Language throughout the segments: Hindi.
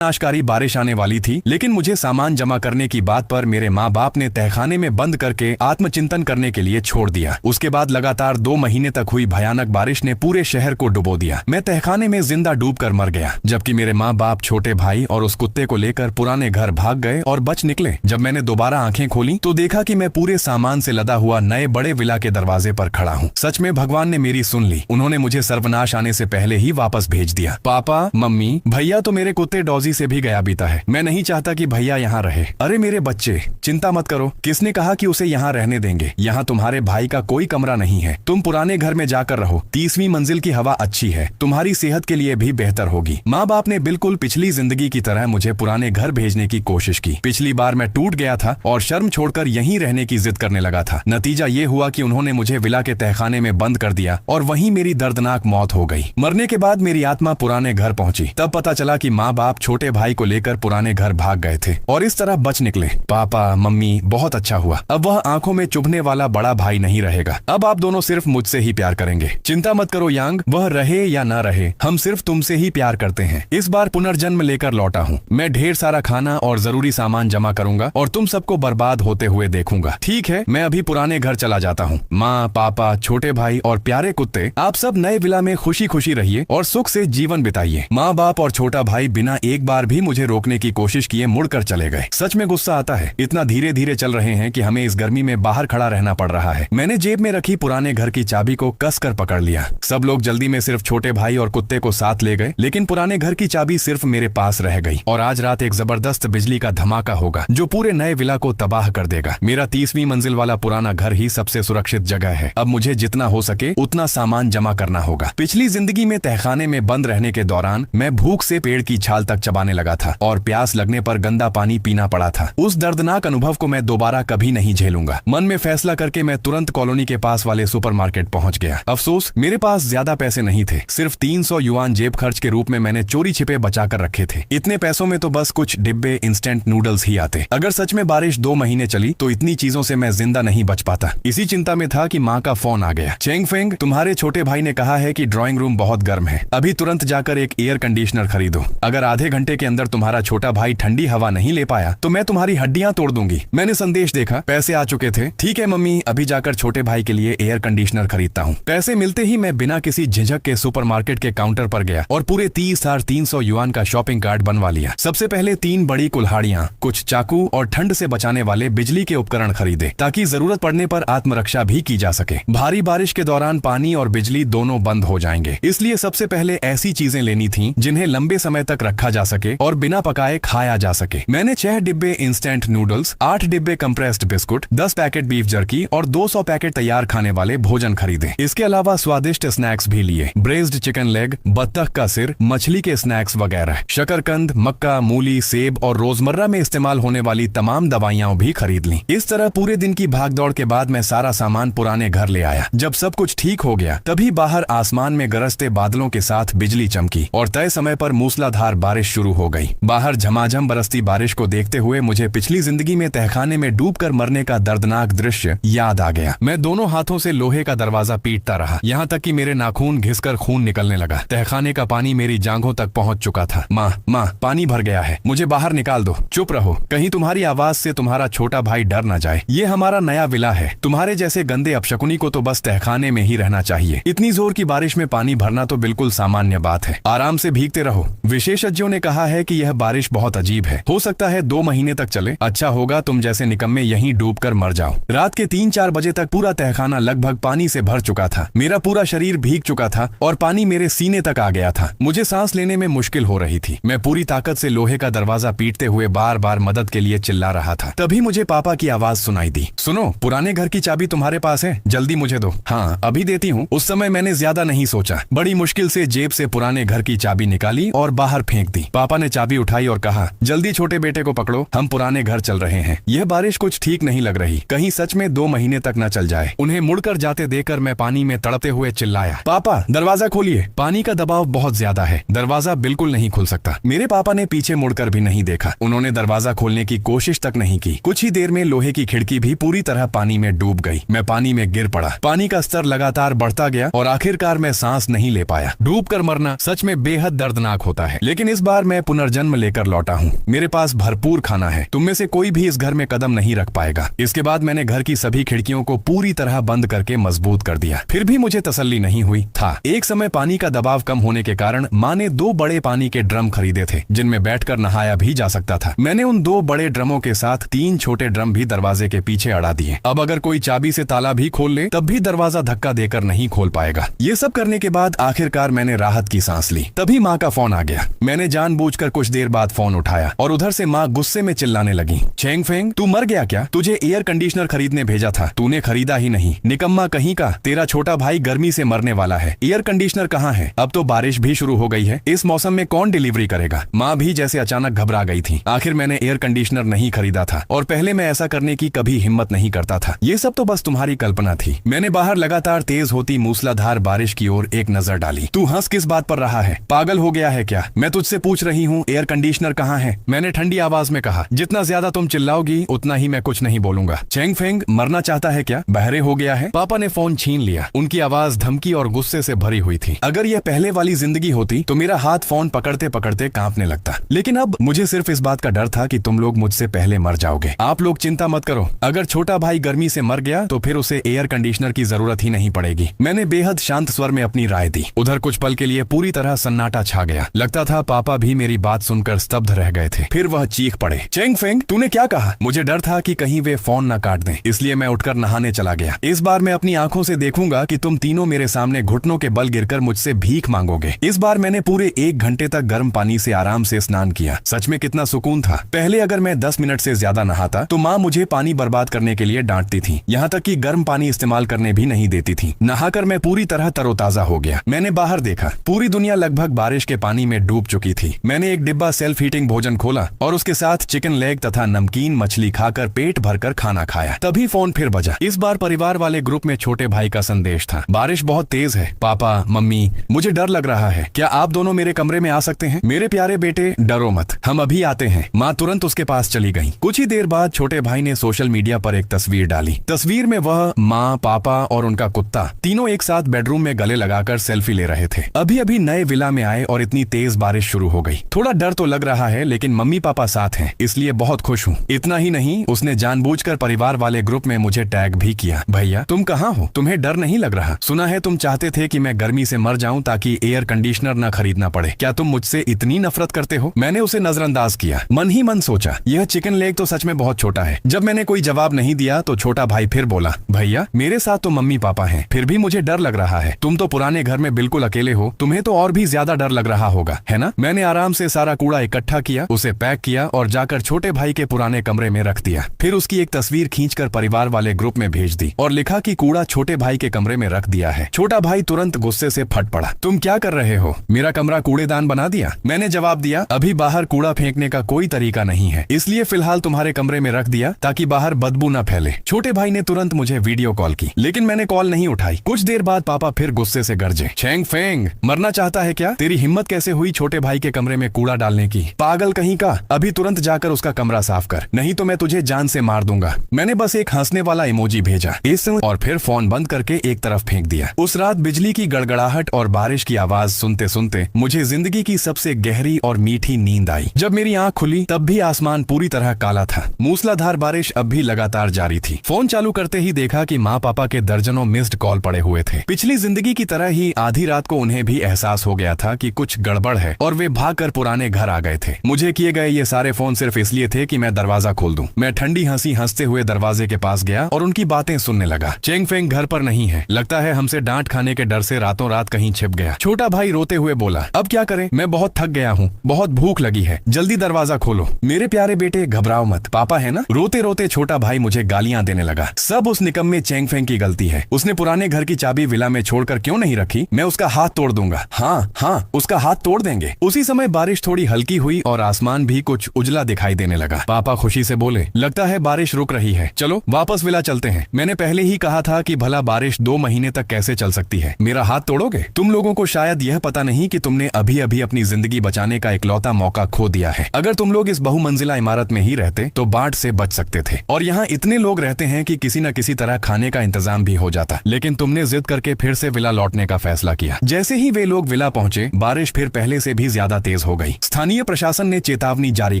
नाशकारी बारिश आने वाली थी, लेकिन मुझे सामान जमा करने की बात पर मेरे माँ बाप ने तहखाने में बंद करके आत्मचिंतन करने के लिए छोड़ दिया। उसके बाद लगातार 2 महीने तक हुई भयानक बारिश ने पूरे शहर को डुबो दिया। मैं तहखाने में जिंदा डूबकर मर गया, जबकि मेरे माँ बाप, छोटे भाई और उस कुत्ते को लेकर पुराने घर भाग गए और बच निकले। जब मैंने दोबारा आंखें खोली तो देखा कि मैं पूरे सामान से लदा हुआ नए बड़े विला के दरवाजे पर खड़ा हूँ। सच में भगवान ने मेरी सुन ली। उन्होंने मुझे सर्वनाश आने से पहले ही वापस भेज दिया। पापा, मम्मी, भैया तो मेरे कुत्ते डॉजी से भी गया बीता है। मैं नहीं चाहता कि भैया यहाँ रहे। अरे मेरे बच्चे, चिंता मत करो। किसने कहा कि उसे यहाँ रहने देंगे? यहाँ तुम्हारे भाई का कोई कमरा नहीं है। तुम पुराने घर में जाकर रहो। 30वीं मंजिल की हवा अच्छी है, तुम्हारी सेहत के लिए भी बेहतर होगी। माँ बाप ने बिल्कुल पिछली जिंदगी की तरह मुझे पुराने घर भेजने की कोशिश की। पिछली बार मैं टूट गया था और शर्म छोड़कर यहीं रहने की जिद करने लगा था। नतीजा ये हुआ कि उन्होंने मुझे विला के तहखाने में बंद कर दिया और वहीं मेरी दर्दनाक मौत हो गई। मरने के बाद मेरी आत्मा पुराने घर पहुंची। तब पता चला कि माँ बाप छोटे भाई को लेकर पुराने घर भाग गए थे और इस तरह बच निकले। पापा, मम्मी, बहुत अच्छा हुआ। अब वह आंखों में चुभने वाला बड़ा भाई नहीं रहेगा। अब आप दोनों सिर्फ मुझसे ही प्यार करेंगे। चिंता मत करो यांग, वह रहे या न रहे, हम सिर्फ तुमसे ही प्यार करते हैं। इस बार पुनर्जन्म लेकर लौटा हूँ। मैं ढेर सारा खाना और जरूरी सामान जमा करूंगा और तुम सबको बर्बाद होते हुए देखूंगा। ठीक है, मैं अभी पुराने घर चला जाता हूँ। माँ, पापा, छोटे भाई और प्यारे कुत्ते, आप सब नए विला में खुशी खुशी रहिए और सुख से जीवन बिताइए। माँ बाप और छोटा भाई बिना एक बार भी मुझे रोकने की कोशिश किए मुड़कर चले गए। सच में गुस्सा आता है। इतना धीरे धीरे चल रहे हैं कि हमें इस गर्मी में बाहर खड़ा रहना पड़ रहा है। मैंने जेब में रखी पुराने घर की चाबी को कसकर पकड़ लिया। सब लोग जल्दी में सिर्फ छोटे भाई और कुत्ते को साथ ले गए, लेकिन पुराने घर की चाबी सिर्फ मेरे पास रह गई। और आज रात एक जबरदस्त बिजली का धमाका होगा जो पूरे नए विला को तबाह कर देगा। मेरा 30वीं मंजिल वाला पुराना घर ही सबसे सुरक्षित जगह है। अब मुझे जितना हो सके उतना सामान जमा करना होगा। पिछली जिंदगी में तहखाने में बंद रहने के दौरान मैं भूख से पेड़ की छाल तक चबाने लगा था और प्यास लगने पर गंदा पानी पीना पड़ा था। उस दर्दनाक अनुभव को मैं दोबारा कभी नहीं झेलूंगा। मन में फैसला करके मैं तुरंत कॉलोनी के पास वाले सुपरमार्केट पहुंच गया। अफसोस, मेरे पास ज्यादा पैसे नहीं थे। सिर्फ 300 युआन जेब खर्च के रूप में मैंने चोरी छिपे बचाकर रखे थे। इतने पैसों में तो बस कुछ डिब्बे इंस्टेंट नूडल्स ही आते। अगर सच में बारिश 2 महीने चली तो इतनी चीजों से मैं जिंदा नहीं बच पाता। इसी चिंता में था कि माँ का फोन आ गया। चेंग फेंग, तुम्हारे छोटे भाई ने कहा है कि ड्राइंग रूम बहुत गर्म है। अभी तुरंत जाकर एक एयर कंडीशनर खरीदो। अगर आधे घंटे के अंदर तुम्हारा छोटा भाई ठंडी हवा नहीं ले पाया तो मैं तुम्हारी हड्डियां तोड़ दूंगी। मैंने संदेश देखा, पैसे आ चुके थे। ठीक है मम्मी, अभी जाकर छोटे भाई के लिए एयर कंडीशनर खरीदता हूँ। पैसे मिलते ही मैं बिना किसी झिझक के सुपरमार्केट के काउंटर पर गया और पूरे 30,300 युआन का शॉपिंग कार्ट बनवा लिया। सबसे पहले 3 बड़ी कुल्हाड़ियां, कुछ चाकू और ठंड से बचाने वाले बिजली के उपकरण खरीदे ताकि जरूरत पड़ने पर आत्मरक्षा भी की जा सके। भारी बारिश के दौरान पानी और बिजली दोनों बंद हो जाएंगे, इसलिए सबसे पहले ऐसी चीजें लेनी थी जिन्हें लंबे समय तक रखा जा सके और बिना पकाए खाया जा सके। मैंने 6 डिब्बे इंस्टेंट नूडल्स, 8 डिब्बे compressed biscuit, 10 packet beef jerky और 200 पैकेट तैयार खाने वाले भोजन खरीदे। इसके अलावा स्वादिष्ट स्नैक्स भी लिए। ब्रेस्ड चिकन लेग, बत्तख का सिर, मछली के स्नैक्स वगैरह। शकरकंद, मक्का, मूली, सेब और रोजमर्रा में इस्तेमाल होने वाली तमाम दवाइयां भी खरीद ली। इस तरह पूरे दिन की भागदौड़ के बाद मैं सारा सामान पुराने घर ले आया। जब सब कुछ ठीक हो गया तभी बाहर आसमान में गरजते बादलों के साथ बिजली चमकी और तय समय पर मूसलाधार बारिश शुरू हो गई। बाहर झमाझम बरसती बारिश को देखते हुए मुझे पिछली जिंदगी में तहखाने में डूबकर मरने का दर्दनाक दृश्य याद आ गया। मैं दोनों हाथों से लोहे का दरवाजा पीटता रहा, यहाँ तक कि मेरे नाखून घिसकर खून निकलने लगा। तहखाने का पानी मेरी जांघों तक पहुंच चुका था। माँ, पानी भर गया है, मुझे बाहर निकाल दो। चुप रहो, कहीं तुम्हारी आवाज से तुम्हारा छोटा भाई डर न जाए। ये हमारा नया विला है। तुम्हारे जैसे गंदे अपशकुनी को तो बस तहखाने में ही रहना चाहिए। इतनी जोर की बारिश में पानी भरना तो बिल्कुल सामान्य बात है। आराम से भीगते रहो। विशेषज्ञों ने कहा है कि यह बारिश बहुत अजीब है, हो सकता है 2 महीने तक चले। अच्छा होगा तुम जैसे निकम्मे यहीं डूबकर मर जाओ। रात के 3-4 बजे तक पूरा तहखाना लगभग पानी से भर चुका था। मेरा पूरा शरीर भीग चुका था और पानी मेरे सीने तक आ गया था। मुझे सांस लेने में मुश्किल हो रही थी। मैं पूरी ताकत से लोहे का दरवाजा पीटते हुए बार बार मदद के लिए चिल्ला रहा था। तभी मुझे पापा की आवाज सुनाई दी। सुनो, पुराने घर की चाबी तुम्हारे पास है? जल्दी मुझे दो। हाँ, अभी देती हूँ। उस समय मैंने ज्यादा नहीं सोचा। बड़ी मुश्किल से जेब से पुराने घर की चाबी निकाली और बाहर फेंक दी। पापा ने चाबी उठाई और कहा, जल्दी छोटे बेटे को पकड़ो, हम पुराने घर चल रहे हैं। यह बारिश कुछ ठीक नहीं लग रही, कहीं सच में 2 महीने तक न चल जाए। उन्हें मुड़कर जाते देखकर मैं पानी में तड़पते हुए चिल्लाया, पापा दरवाजा खोलिए। पानी का दबाव बहुत ज्यादा है, दरवाजा बिल्कुल नहीं खुल सकता। मेरे पापा ने पीछे मुड़कर भी नहीं देखा। उन्होंने दरवाजा खोलने की कोशिश तक नहीं की। कुछ ही देर में लोहे की खिड़की भी पूरी तरह पानी में डूब गई। मैं पानी में गिर पड़ा। पानी का स्तर लगातार बढ़ता गया और आखिरकार मैं सांस नहीं ले पाया। डूब कर मरना सच में बेहद दर्दनाक होता है, लेकिन इस बार मैं पुनर्जन्म लेकर लौटा हूँ। मेरे पास भरपूर खाना है, तुम में से कोई भी इस घर में कदम नहीं रख पाएगा। इसके बाद मैंने घर की सभी खिड़कियों को पूरी तरह बंद करके मजबूत कर दिया। फिर भी मुझे तसल्ली नहीं हुई था। एक समय पानी का दबाव कम होने के कारण माँ ने 2 बड़े पानी के ड्रम खरीदे थे, जिनमें बैठकर नहाया भी जा सकता था। मैंने उन 2 बड़े ड्रमों के साथ 3 छोटे ड्रम भी दरवाजे के पीछे अड़ा दिए। अब अगर कोई चाबी से ताला भी खोल ले तब भी दरवाजा धक्का देकर नहीं खोल पाएगा। ये सब करने के बाद आखिरकार मैंने राहत की सांस ली। तभी माँ का फोन आ गया। मैंने जानबूझकर कुछ देर बाद फोन उठाया और उधर से माँ गुस्से में चिल्लाने लगी, चेंग फेंग, तू मर गया क्या? तुझे एयर कंडीशनर खरीदने भेजा था, तूने खरीदा ही नहीं। निकम्मा कहीं का, तेरा छोटा भाई गर्मी से मरने वाला है। एयर कंडीशनर कहाँ है? अब तो बारिश भी शुरू हो गई है, इस मौसम में कौन डिलीवरी करेगा? माँ भी जैसे अचानक घबरा गई थी। आखिर मैंने एयर कंडीशनर नहीं खरीदा था और पहले मैं ऐसा करने की कभी हिम्मत नहीं करता था। ये सब तो बस तुम्हारी कल्पना थी। मैंने बाहर लगातार तेज होती मूसलाधार बारिश की ओर एक नजर डाली। तू हंस किस बात पर रहा है? पागल हो गया है क्या? मैं तुझसे पूछ रही हूँ एयर कंडीशनर कहाँ है? मैंने ठंडी आवाज में कहा। जितना ज्यादा तुम चिल्लाओगी उतना ही मैं कुछ नहीं बोलूंगा। चेंग फेंग मरना चाहता है क्या? बहरे हो गया है? पापा ने फोन छीन लिया। उनकी आवाज धमकी और गुस्से से भरी हुई थी। अगर यह पहले वाली जिंदगी होती तो मेरा हाथ फोन पकड़ते पकड़ते कांपने लगता, लेकिन अब मुझे सिर्फ इस बात का डर था कि तुम लोग मुझसे पहले मर जाओगे। आप लोग चिंता मत करो, अगर छोटा भाई गर्मी से मर गया तो फिर उसे एयर कंडीशनर की जरूरत ही नहीं पड़ेगी। मैंने बेहद शांत स्वर में अपनी राय दी। उधर कुछ पल के लिए पूरी तरह सन्नाटा छा गया। लगता था पापा भी मेरी बात सुनकर स्तब्ध रह गए थे। फिर वह चीख पड़े, चेंग फेंग, तूने क्या कहा? मुझे डर था कि कहीं वे फोन न काट दें, इसलिए मैं उठकर नहाने चला गया। इस बार मैं अपनी आंखों से देखूंगा कि तुम तीनों मेरे सामने घुटनों के बल गिरकर मुझसे भीख मांगोगे। इस बार मैंने पूरे 1 घंटे तक गर्म पानी से आराम से स्नान किया। सच में कितना सुकून था। पहले अगर मैं 10 मिनट से ज्यादा नहाता तो माँ मुझे पानी बर्बाद करने के लिए डांटती थी, यहाँ तक कि गर्म पानी इस्तेमाल करने भी नहीं देती थी। नहाकर मैं पूरी तरह तरोताजा हो गया। मैंने बाहर देखा, पूरी दुनिया लगभग बारिश के पानी में डूब चुकी थी। मैंने एक डिब्बा सेल्फ हीटिंग भोजन खोला और उसके साथ चिकन लेग तथा नमकीन मछली खाकर पेट भरकर खाना खाया। तभी फोन फिर बजा। इस बार परिवार वाले ग्रुप में छोटे भाई का संदेश था। बारिश बहुत तेज है, पापा मम्मी, मुझे डर लग रहा है, क्या आप दोनों मेरे कमरे में आ सकते हैं? मेरे प्यारे बेटे डरो मत, हम अभी आते हैं। माँ तुरंत उसके पास चली गई। कुछ ही देर बाद छोटे भाई ने सोशल मीडिया पर एक तस्वीर डाली। तस्वीर में वह, माँ, पापा और उनका कुत्ता तीनों एक साथ बेडरूम में गले लगाकर सेल्फी ले रहे थे। अभी अभी नए विला में आए और इतनी तेज बारिश शुरू हो गई। थोड़ा डर तो लग रहा है, लेकिन मम्मी पापा साथ हैं, इसलिए बहुत खुश हूँ। इतना ही नहीं, उसने जानबूझकर परिवार वाले ग्रुप में मुझे टैग भी किया। भैया तुम कहाँ हो? तुम्हें डर नहीं लग रहा? सुना है तुम चाहते थे कि मैं गर्मी से मर जाऊं ताकि एयर कंडीशनर न खरीदना पड़े। क्या तुम मुझसे इतनी नफरत करते हो? मैंने उसे नजरअंदाज किया। मन ही मन सोचा, यह चिकन लेग तो सच में बहुत छोटा है। जब मैंने कोई जवाब नहीं दिया तो छोटा भाई फिर बोला, भैया मेरे साथ तो मम्मी पापा हैं, फिर भी मुझे डर लग रहा है। तुम तो पुराने घर में बिल्कुल अकेले हो, तुम्हें तो और भी ज्यादा डर लग रहा होगा, है ना? मैंने आराम से सारा कूड़ा इकट्ठा किया, उसे पैक किया और जाकर छोटे भाई के पुराने कमरे में रख दिया। फिर उसकी एक तस्वीर खींचकर परिवार वाले ग्रुप में भेज दी और लिखा कि कूड़ा छोटे भाई के कमरे में रख दिया है। छोटा भाई तुरंत गुस्से से फट पड़ा, तुम क्या कर रहे हो? मेरा कमरा कूड़ेदान बना दिया? मैंने जवाब दिया, अभी बाहर कूड़ा फेंकने का कोई तरीका नहीं है, इसलिए फिलहाल तुम्हारे कमरे में रख दिया ताकि बाहर बदबू न फैले। छोटे भाई ने तुरंत मुझे वीडियो कॉल की, लेकिन मैंने कॉल नहीं उठाई। कुछ देर बाद पापा फिर गुस्से से गरजे, चेंग फेंग मरना चाहता है क्या? तेरी हिम्मत कैसे हुई छोटे भाई के कमरे में कूड़ा डालने की? पागल कहीं का, अभी तुरंत जाकर उसका कमरा साफ कर, नहीं तो मैं तुझे जान से मार दूंगा। मैंने बस एक हंसने वाला इमोजी भेजा और फिर फोन बंद करके एक तरफ फेंक दिया। उस रात बिजली की गड़गड़ाहट और बारिश की आवाज सुनते सुनते मुझे जिंदगी की सबसे गहरी और मीठी नींद आई। जब मेरी आंख खुली तब भी आसमान पूरी तरह काला था। मूसलाधार बारिश अब भी लगातार जारी थी। फोन चालू करते ही देखा कि माँ पापा के दर्जनों मिस्ड कॉल पड़े हुए थे। पिछली जिंदगी की तरह ही आधी रात को उन्हें भी एहसास हो गया था कि कुछ गड़बड़ है और वे भागकर पुराने घर आ गए थे। मुझे किए गए ये सारे फोन सिर्फ इसलिए थे कि मैं दरवाजा खोल दूं। मैं ठंडी हंसी हंसते हुए दरवाजे के पास गया और उनकी बातें सुनने लगा। चेंग फेंग घर पर नहीं है, लगता है हमसे डांट खाने के डर से रातों रात कहीं छिप गया। छोटा भाई रोते हुए बोला, अब क्या करें, मैं बहुत थक गया हूँ, बहुत भूख लगी है, जल्दी दरवाजा खोलो। मेरे प्यारे बेटे घबराओ मत, पापा है ना। रोते रोते छोटा भाई मुझे गालियां देने लगा। सब उस निकम्मे चेंग फेंग की गलती है, उसने पुराने घर की चाबी विला में छोड़कर क्यों नहीं रखी? मैं उसका हाथ तोड़ दूंगा। हाँ हाँ, उसका हाथ तोड़ देंगे। उसी समय बारिश थोड़ी हल्की हुई और आसमान भी कुछ उजला दिखाई देने लगा। पापा खुशी से बोले, लगता है बारिश रुक रही है, चलो वापस विला चलते हैं। मैंने पहले ही कहा था कि भला बारिश 2 महीने तक कैसे चल सकती है? मेरा हाथ तोड़ोगे? तुम लोगों को शायद यह पता नहीं कि तुमने अभी अभी अपनी जिंदगी बचाने का इकलौता मौका खो दिया है। अगर तुम लोग इस बहुमंजिला इमारत में ही रहते तो बाढ़ से बच सकते थे और यहाँ इतने लोग रहते हैं कि किसी न किसी तरह खाने का इंतजाम भी हो जाता। लेकिन तुमने जिद करके फिर से विला लौटने का फैसला किया। जैसे ही वे लोग विला पहुंचे बारिश फिर पहले से भी ज्यादा तेज तेज हो गई। स्थानीय प्रशासन ने चेतावनी जारी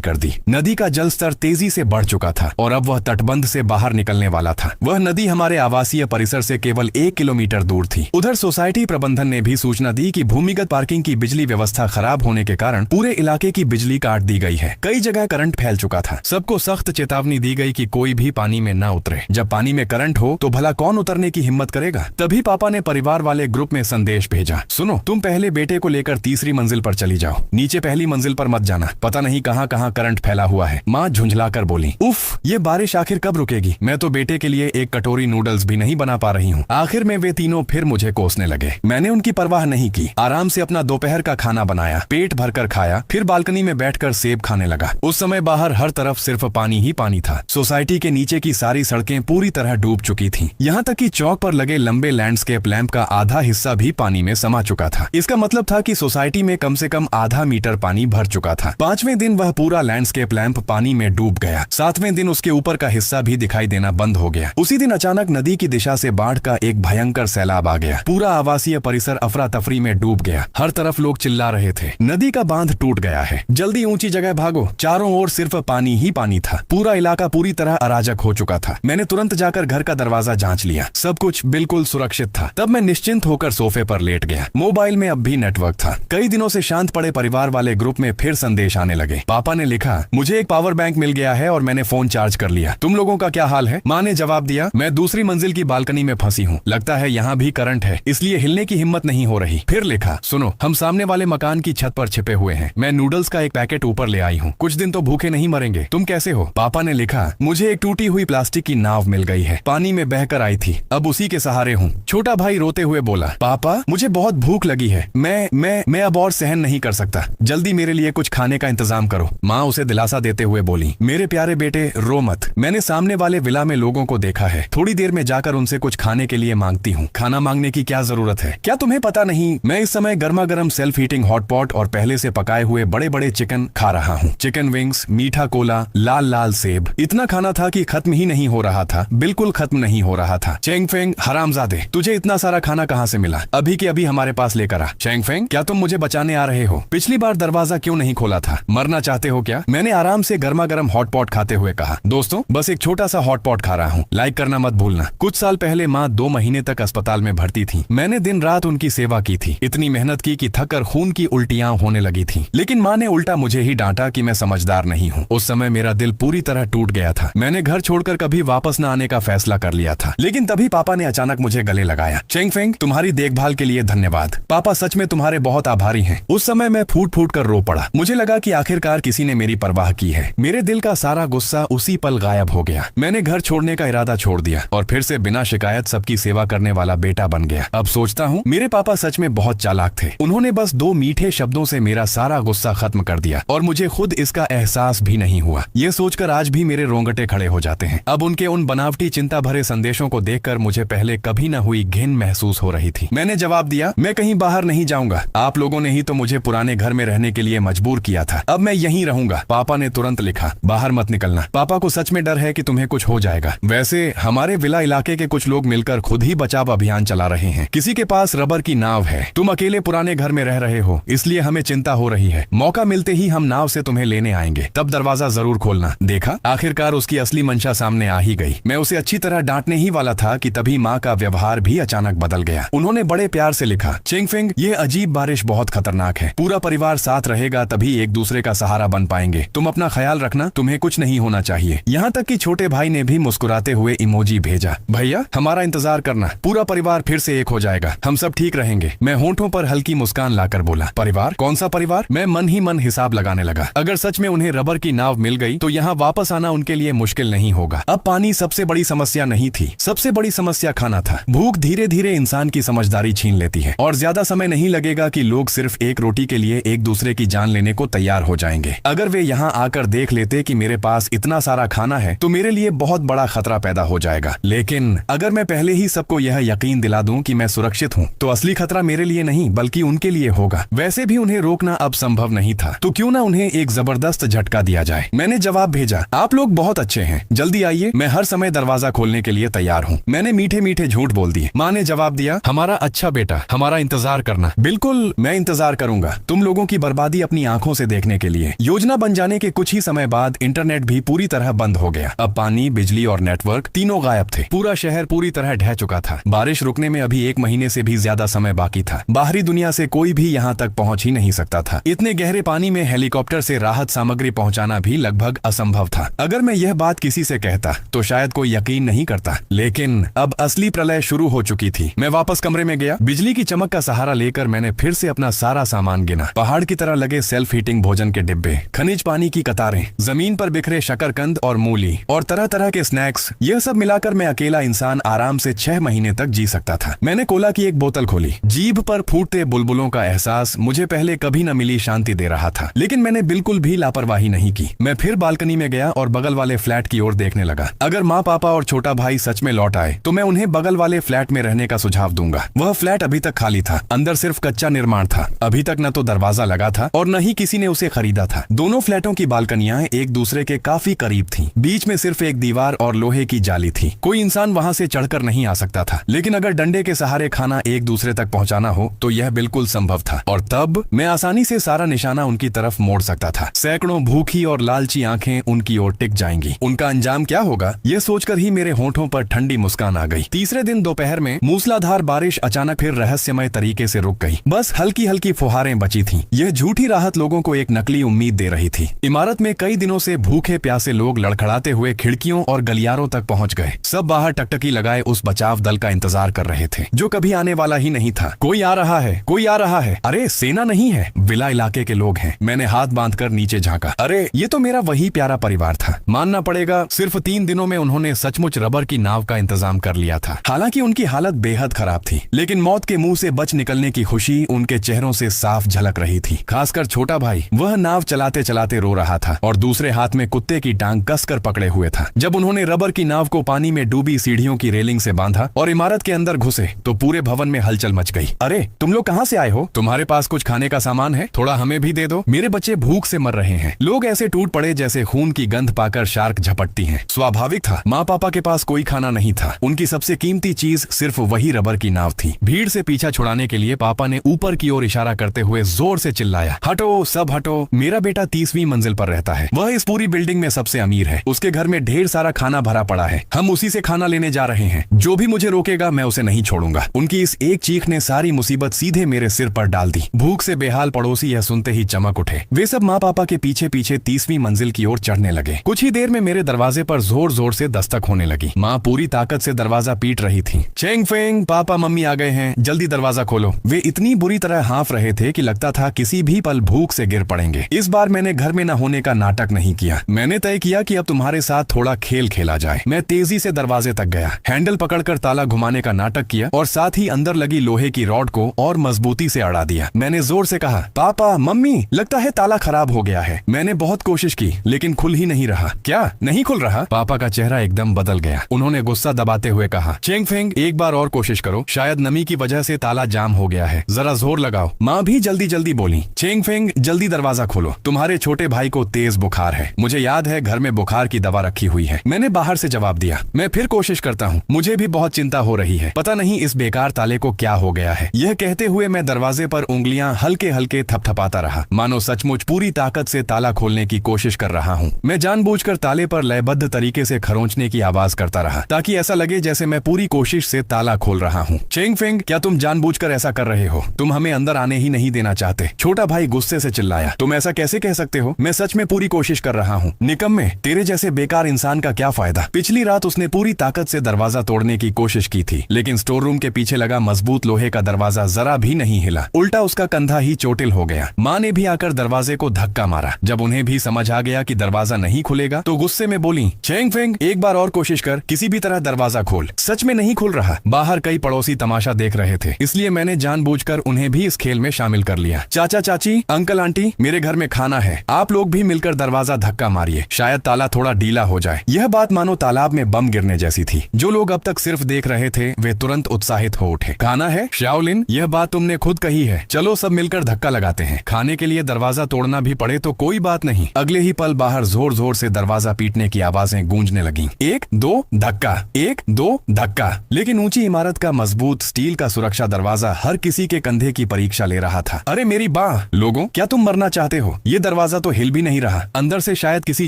कर दी। नदी का जल स्तर तेजी से बढ़ चुका था और अब वह तटबंध से बाहर निकलने वाला था। वह नदी हमारे आवासीय परिसर से केवल 1 किलोमीटर दूर थी। उधर सोसाइटी प्रबंधन ने भी सूचना दी कि भूमिगत पार्किंग की बिजली व्यवस्था खराब होने के कारण पूरे इलाके की बिजली काट दी गई है। कई जगह करंट फैल चुका था। सबको सख्त चेतावनी दी गई कि कोई भी पानी में न उतरे। जब पानी में करंट हो तो भला कौन उतरने की हिम्मत करेगा। तभी पापा ने परिवार वाले ग्रुप में संदेश भेजा, सुनो, तुम पहले बेटे को लेकर तीसरी मंजिल पर चली जाओ, नीचे पहली मंजिल पर मत जाना, पता नहीं कहां कहां करंट फैला हुआ है। माँ झुंझलाकर बोली, उफ, ये बारिश आखिर कब रुकेगी। मैं तो बेटे के लिए एक कटोरी नूडल्स भी नहीं बना पा रही हूँ। आखिर में वे तीनों फिर मुझे कोसने लगे। मैंने उनकी परवाह नहीं की, आराम से अपना दोपहर का खाना बनाया, पेट भरकर खाया, फिर बालकनी में बैठकर सेब खाने लगा। उस समय बाहर हर तरफ सिर्फ पानी ही पानी था। सोसाइटी के नीचे की सारी सड़कें पूरी तरह डूब चुकी थीं। यहाँ तक कि चौक पर लगे लंबे लैंडस्केप लैंप का आधा हिस्सा भी पानी में समा चुका था। इसका मतलब था कि सोसाइटी में कम से कम आधा मीटर पानी भर चुका था। 5वें दिन वह पूरा लैंडस्केप लैंप पानी में डूब गया। 7वें दिन उसके ऊपर का हिस्सा भी दिखाई देना बंद हो गया। उसी दिन अचानक नदी की दिशा से बाढ़ का एक भयंकर सैलाब आ गया। पूरा आवासीय परिसर अफरा तफरी में डूब गया। हर तरफ लोग चिल्ला रहे थे, नदी का बांध टूट गया है, जल्दी ऊंची जगह भागो। चारों ओर सिर्फ पानी ही पानी था। पूरा इलाका पूरी तरह अराजक हो चुका था। मैंने तुरंत जाकर घर का दरवाजा जांच लिया। सब कुछ बिल्कुल सुरक्षित था। तब मैं निश्चिंत होकर सोफे पर लेट गया। मोबाइल में अब भी नेटवर्क था। कई दिनों से शांत पड़े परिवार वाले ग्रुप में फिर संदेश आने लगे। पापा ने लिखा, मुझे एक पावर बैंक मिल गया है और मैंने फोन चार्ज कर लिया। तुम लोगों का क्या हाल है। माँ ने जवाब दिया, मैं दूसरी मंजिल की बालकनी में फंसी हूँ, लगता है यहाँ भी करंट है, इसलिए हिलने की हिम्मत नहीं हो रही। फिर लिखा, सुनो, हम सामने वाले मकान की छत पर छिपे हुए हैं, मैं नूडल्स का एक पैकेट ऊपर ले आई हूँ, कुछ दिन तो भूखे नहीं मरेंगे, तुम कैसे हो। पापा ने लिखा, मुझे एक टूटी हुई प्लास्टिक की नाव मिल गई है, पानी में बहकर आई थी, अब उसी के सहारे हूँ। छोटा भाई रोते हुए बोला, पापा मुझे बहुत भूख लगी है, मैं अब और सहन नहीं कर सकता, जल्दी मेरे लिए कुछ खाने का इंतजाम करो। माँ उसे दिलासा देते हुए बोली, मेरे प्यारे बेटे रो मत, मैंने सामने वाले विला में लोगों को देखा है, थोड़ी देर में जाकर उनसे कुछ खाने के लिए मांगती हूँ। खाना मांगने की क्या जरूरत है, क्या तुम्हें पता नहीं मैं इस समय गर्मा गर्म सेल्फ हीटिंग हॉट पॉट और पहले से पकाए हुए बड़े बड़े चिकन खा रहा हूँ। चिकन विंग्स, मीठा कोला, लाल लाल सेब, इतना खाना था कि खत्म ही नहीं हो रहा था, बिल्कुल खत्म नहीं हो रहा था। चेंगफेंग हरामजादे, तुझे इतना सारा खाना कहाँ से मिला, अभी के अभी हमारे पास लेकर आ। चेंगफेंग, क्या तुम मुझे बचाने आ रहे हो, पिछली बार दरवाजा क्यों नहीं खोला था, मरना चाहते हो क्या। मैंने आराम से गर्मा गर्म हॉट पॉट खाते हुए कहा, दोस्तों बस एक छोटा सा हॉट पॉट खा रहा हूँ, लाइक करना मत भूलना। कुछ साल पहले माँ 2 महीने तक अस्पताल में भर्ती थी। मैंने दिन रात उनकी सेवा की थी, इतनी मेहनत की कि थक कर खून की उल्टियां होने लगी थी, लेकिन माँ ने उल्टा मुझे ही डांटा कि मैं समझदार नहीं हूँ। उस समय मेरा दिल पूरी तरह टूट गया था। मैंने घर छोड़कर कभी वापस न आने का फैसला कर लिया था, लेकिन तभी पापा ने अचानक मुझे गले लगाया। चेंगफेंग, तुम्हारी देखभाल के लिए धन्यवाद, पापा सच में तुम्हारे बहुत आभारी हैं। उस समय मैं फूट फूट कर रो पड़ा। मुझे लगा कि आखिरकार किसी ने मेरी परवाह की है। मेरे दिल का सारा गुस्सा उसी पल गायब हो गया। मैंने घर छोड़ने का इरादा छोड़ दिया और फिर से बिना शिकायत सबकी सेवा करने वाला बेटा बन गया। अब सोचता हूँ मेरे पापा सच में बहुत चालाक थे। उन्होंने बस 2 मीठे शब्दों से मेरा सारा गुस्सा खत्म कर दिया और मुझे खुद इसका एहसास भी नहीं हुआ। ये सोचकर आज भी मेरे रोंगटे खड़े हो जाते हैं। अब उनके उन बनावटी चिंता भरे संदेशों को देखकर मुझे पहले कभी न हुई घिन महसूस हो रही थी। मैंने जवाब दिया, मैं कहीं बाहर नहीं जाऊंगा, आप लोगों ने ही तो मुझे पुराने घर में रहने के लिए मजबूर किया था, अब मैं यहीं रहूंगा। पापा ने तुरंत लिखा, बाहर मत निकलना, पापा को सच में डर है कि तुम्हें कुछ हो जाएगा। वैसे हमारे विला इलाके के कुछ लोग मिलकर खुद ही बचाव अभियान चला रहे हैं। किसी के पास रबर की नाव है, तुम अकेले पुराने घर में रह रहे हो, इसलिए हमें चिंता हो रही है। मौका मिलते ही हम नाव से तुम्हें लेने आएंगे, तब दरवाजा जरूर खोलना। देखा, आखिरकार उसकी असली मंशा सामने आ ही गई। मैं उसे अच्छी तरह डांटने ही वाला था कि तभी माँ का व्यवहार भी अचानक बदल गया। उन्होंने बड़े प्यार से लिखा, चेंगफेंग, ये अजीब बारिश बहुत खतरनाक है, पूरा परिवार साथ रहेगा तभी एक दूसरे का सहारा बन पाएंगे, तुम अपना ख्याल रखना, तुम्हें कुछ नहीं होना चाहिए। यहाँ तक कि छोटे भाई ने भी मुस्कुराते हुए इमोजी भेजा, भैया हमारा इंतजार करना, पूरा परिवार फिर से एक हो जाएगा, हम सब ठीक रहेंगे। मैं होंठों पर हल्की मुस्कान लाकर बोला, परिवार, कौन सा परिवार। मैं मन ही मन हिसाब लगाने लगा। अगर सच में उन्हें रबर की नाव मिल गई तो यहाँ वापस आना उनके लिए मुश्किल नहीं होगा। अब पानी सबसे बड़ी समस्या नहीं थी, सबसे बड़ी समस्या खाना था। भूख धीरे धीरे इंसान की समझदारी छीन लेती है और ज्यादा समय नहीं लगेगा कि लोग सिर्फ एक रोटी के लिए एक दूसरे की जान लेने को तैयार हो जाएंगे। अगर वे यहाँ आकर देख लेते कि मेरे पास इतना सारा खाना है तो मेरे लिए बहुत बड़ा खतरा पैदा हो जाएगा। लेकिन अगर मैं पहले ही सबको यह यकीन दिला दूं कि मैं सुरक्षित हूँ तो असली खतरा मेरे लिए नहीं बल्कि उनके लिए होगा। वैसे भी उन्हें रोकना अब संभव नहीं था, तो क्यों ना उन्हें एक जबरदस्त झटका दिया जाए। मैंने जवाब भेजा, आप लोग बहुत अच्छे हैं, जल्दी आइए, मैं हर समय दरवाजा खोलने के लिए तैयार हूँ। मैंने मीठे मीठे झूठ बोल दिए। माँ ने जवाब दिया, हमारा अच्छा बेटा, हमारा इंतजार करना। बिल्कुल, मैं इंतजार करूंगा। तुम लोगों की बर्बादी अपनी आंखों से देखने के लिए। योजना बन जाने के कुछ ही समय बाद इंटरनेट भी पूरी तरह बंद हो गया। अब पानी, बिजली और नेटवर्क तीनों गायब थे। पूरा शहर पूरी तरह ढह चुका था। बारिश रुकने में अभी 1 महीने से भी ज्यादा समय बाकी था। बाहरी दुनिया से कोई भी यहाँ तक पहुँच ही नहीं सकता था। इतने गहरे पानी में हेलीकॉप्टर से राहत सामग्री पहुँचाना भी लगभग असंभव था। अगर मैं यह बात किसी से कहता तो शायद कोई यकीन नहीं करता। लेकिन अब असली प्रलय शुरू हो चुकी थी। मैं वापस कमरे में गया। बिजली की चमक का सहारा लेकर मैंने फिर से अपना सारा सामान गिना। पहाड़ की तरह लगे सेल्फ हीटिंग भोजन के डिब्बे, खनिज पानी की कतारें, जमीन पर बिखरे शकरकंद और मूली और तरह तरह के स्नैक्स, यह सब मिलाकर मैं अकेला इंसान आराम से 6 महीने तक जी सकता था। मैंने कोला की एक बोतल खोली। जीभ पर फूटते बुलबुलों का एहसास मुझे पहले कभी न मिली शांति दे रहा था। लेकिन मैंने बिल्कुल भी लापरवाही नहीं की। मैं फिर बालकनी में गया और बगल वाले फ्लैट की ओर देखने लगा। अगर माँ, पापा और छोटा भाई सच में लौट आए तो मैं उन्हें बगल वाले फ्लैट में रहने का सुझाव दूंगा। वह फ्लैट अभी तक खाली था। अंदर सिर्फ कच्चा निर्माण था। अभी तक न तो दरवाजा लगा था और न ही किसी ने उसे खरीदा था। दोनों फ्लैटों की बालकनियां एक दूसरे के काफी करीब थीं। बीच में सिर्फ एक दीवार और लोहे की जाली थी। कोई इंसान वहां से चढ़कर नहीं आ सकता था। लेकिन अगर डंडे के सहारे खाना एक दूसरे तक पहुंचाना हो तो यह बिल्कुल संभव था। और तब मैं आसानी से सारा निशाना उनकी तरफ मोड़ सकता था। सैकड़ों भूखी और लालची आंखें उनकी ओर टिक जाएंगी। उनका अंजाम क्या होगा, यह सोचकर ही मेरे होठों पर ठंडी मुस्कान आ गई। तीसरे दिन दोपहर में मूसलाधार बारिश अचानक फिर रहस्यमय तरीके से रुक गई। बस हल्की हल्की फुहारें बची थीं। यह झूठी राहत लोगों को एक नकली उम्मीद दे रही थी। इमारत में कई दिनों से भूखे प्यासे लोग लड़खड़ाते हुए खिड़कियों और गलियारों तक पहुंच गए। सब बाहर टकटकी लगाए उस बचाव दल का इंतजार कर रहे थे जो कभी आने वाला ही नहीं था। कोई आ रहा है, कोई आ रहा है। अरे सेना नहीं है, विला इलाके के लोग हैं। मैंने हाथ बांधकर नीचे झांका। अरे ये तो मेरा वही प्यारा परिवार था। मानना पड़ेगा सिर्फ 3 दिनों में उन्होंने सचमुच रबर की नाव का इंतजाम कर लिया था। हालांकि उनकी हालत बेहद खराब थी, लेकिन मौत के मुंह से बच निकलने की खुशी उनके चेहरों से साफ झलक रही थी। खासकर छोटा भाई, वह नाव चलाते चलाते रो रहा था और दूसरे हाथ में कुत्ते की टांग कसकर पकड़े हुए था। जब उन्होंने रबर की नाव को पानी में डूबी सीढ़ियों की रेलिंग से बांधा और इमारत के अंदर घुसे तो पूरे भवन में हलचल मच गई। अरे तुम लोग कहाँ से आए हो? तुम्हारे पास कुछ खाने का सामान है? थोड़ा हमें भी दे दो। मेरे बच्चे भूख से मर रहे हैं। लोग ऐसे टूट पड़े जैसे खून की गंध पाकर शार्क झपटती हैं। स्वाभाविक था, माँ पापा के पास कोई खाना नहीं था। उनकी सबसे कीमती चीज सिर्फ वही रबर की नाव थी। भीड़ से पीछा छुड़ाने के लिए पापा ने ऊपर की ओर इशारा करते हुए जोर से चिल्लाया, हटो सब हटो। मेरा बेटा 30वीं मंजिल पर रहता है। वह इस पूरी बिल्डिंग में सबसे अमीर है। उसके घर में ढेर सारा खाना भरा पड़ा है। हम उसी से खाना लेने जा रहे हैं। जो भी मुझे रोकेगा मैं उसे नहीं छोड़ूंगा। उनकी इस एक चीख ने सारी मुसीबत सीधे मेरे सिर पर डाल दी। भूख से बेहाल पड़ोसी यह सुनते ही चमक उठे। वे सब माँ पापा के पीछे पीछे 30वीं मंजिल की ओर चढ़ने लगे। कुछ ही देर में मेरे दरवाजे पर जोर जोर से दस्तक होने लगी। माँ पूरी ताकत से दरवाजा पीट रही थी। चेंग फेंग, पापा मम्मी आ गए हैं, जल्दी दरवाजा खोलो। वे इतनी बुरी तरह हाँफ रहे थे कि लगता था किसी भी पल भूख से गिर पड़ेंगे। इस बार मैंने घर में न होने का नाटक नहीं किया। मैंने तय किया कि अब तुम्हारे साथ थोड़ा खेल खेला जाए। मैं तेजी से दरवाजे तक गया, हैंडल पकड़कर ताला घुमाने का नाटक किया और साथ ही अंदर लगी लोहे की रॉड को और मजबूती से अड़ा दिया। मैंने जोर से कहा, पापा मम्मी, लगता है ताला खराब हो गया है। मैंने बहुत कोशिश की लेकिन खुल ही नहीं रहा। क्या नहीं खुल रहा? पापा का चेहरा एकदम बदल गया। उन्होंने गुस्सा दबाते हुए कहा, चेंग फेंग, एक बार और कोशिश करो। शायद नमी की वजह से ताला जाम हो गया है। जरा जोर लगाओ। माँ भी जल्दी जल्दी बोली, चेंग फेंग, जल्दी दरवाजा खोलो। तुम्हारे छोटे भाई को तेज बुखार है। मुझे याद है घर में बुखार की दवा रखी हुई है। मैंने बाहर से जवाब दिया, मैं फिर कोशिश करता हूँ। मुझे भी बहुत चिंता हो रही है। पता नहीं इस बेकार ताले को क्या हो गया है। यह कहते हुए मैं दरवाजे पर उंगलियां हल्के हल्के थपथपाता रहा, मानो सचमुच पूरी ताकत से ताला खोलने की कोशिश कर रहा हूँ। मैं जानबूझकर ताले पर लयबद्ध तरीके से खरोंचने की आवाज करता रहा ताकि ऐसा लगे जैसे मैं पूरी कोशिश से ताला खोल रहा हूँ। चेंग फेंग, क्या तुम जानबूझकर ऐसा कर रहे हो? तुम हमें अंदर आने ही नहीं देना चाहते। छोटा भाई गुस्से से चिल्लाया, तुम ऐसा कैसे कह सकते हो? मैं सच में पूरी कोशिश कर रहा हूँ। निकम्मे, तेरे जैसे बेकार इंसान का क्या फायदा? पिछली रात उसने पूरी ताकत से दरवाजा तोड़ने की कोशिश की थी, लेकिन स्टोर रूम के पीछे लगा मजबूत लोहे का दरवाजा जरा भी नहीं हिला। उल्टा उसका कंधा ही चोटिल हो गया। माँ ने भी आकर दरवाजे को धक्का मारा। जब उन्हें भी समझ आ गया कि दरवाजा नहीं खुलेगा तो गुस्से में बोली, चेंग फेंग, एक बार और कोशिश कर, किसी भी तरह दरवाजा खोल। सच में नहीं खुल रहा। बाहर कई पड़ोसी तमाशा देख रहे थे, इसलिए मैंने जानबूझकर उन्हें भी इस खेल में शामिल कर लिया। चाचा चाची, अंकल आंटी, मेरे घर में खाना है। आप लोग भी मिलकर दरवाजा धक्का मारिए, शायद ताला थोड़ा ढीला हो जाए। यह बात मानो तालाब में बम गिरने जैसी थी। जो लोग अब तक सिर्फ देख रहे थे वे तुरंत उत्साहित हो उठे। खाना है शाओलिन, यह बात तुमने खुद कही है। चलो सब मिलकर धक्का लगाते हैं। खाने के लिए दरवाजा तोड़ना भी पड़े तो कोई बात नहीं। अगले ही पल बाहर जोर जोर से दरवाजा पीटने की आवाजें गूंजने लगीं। 1 2 धक्का, 1 2 धक्का। लेकिन ऊंची इमारत का मजबूत स्टील का सुरक्षा दरवाजा हर किसी के कंधे की परीक्षा ले रहा था। अरे मेरी अब्बा, लोगों, क्या तुम मरना चाहते हो? ये दरवाजा तो हिल भी नहीं रहा, अंदर से शायद किसी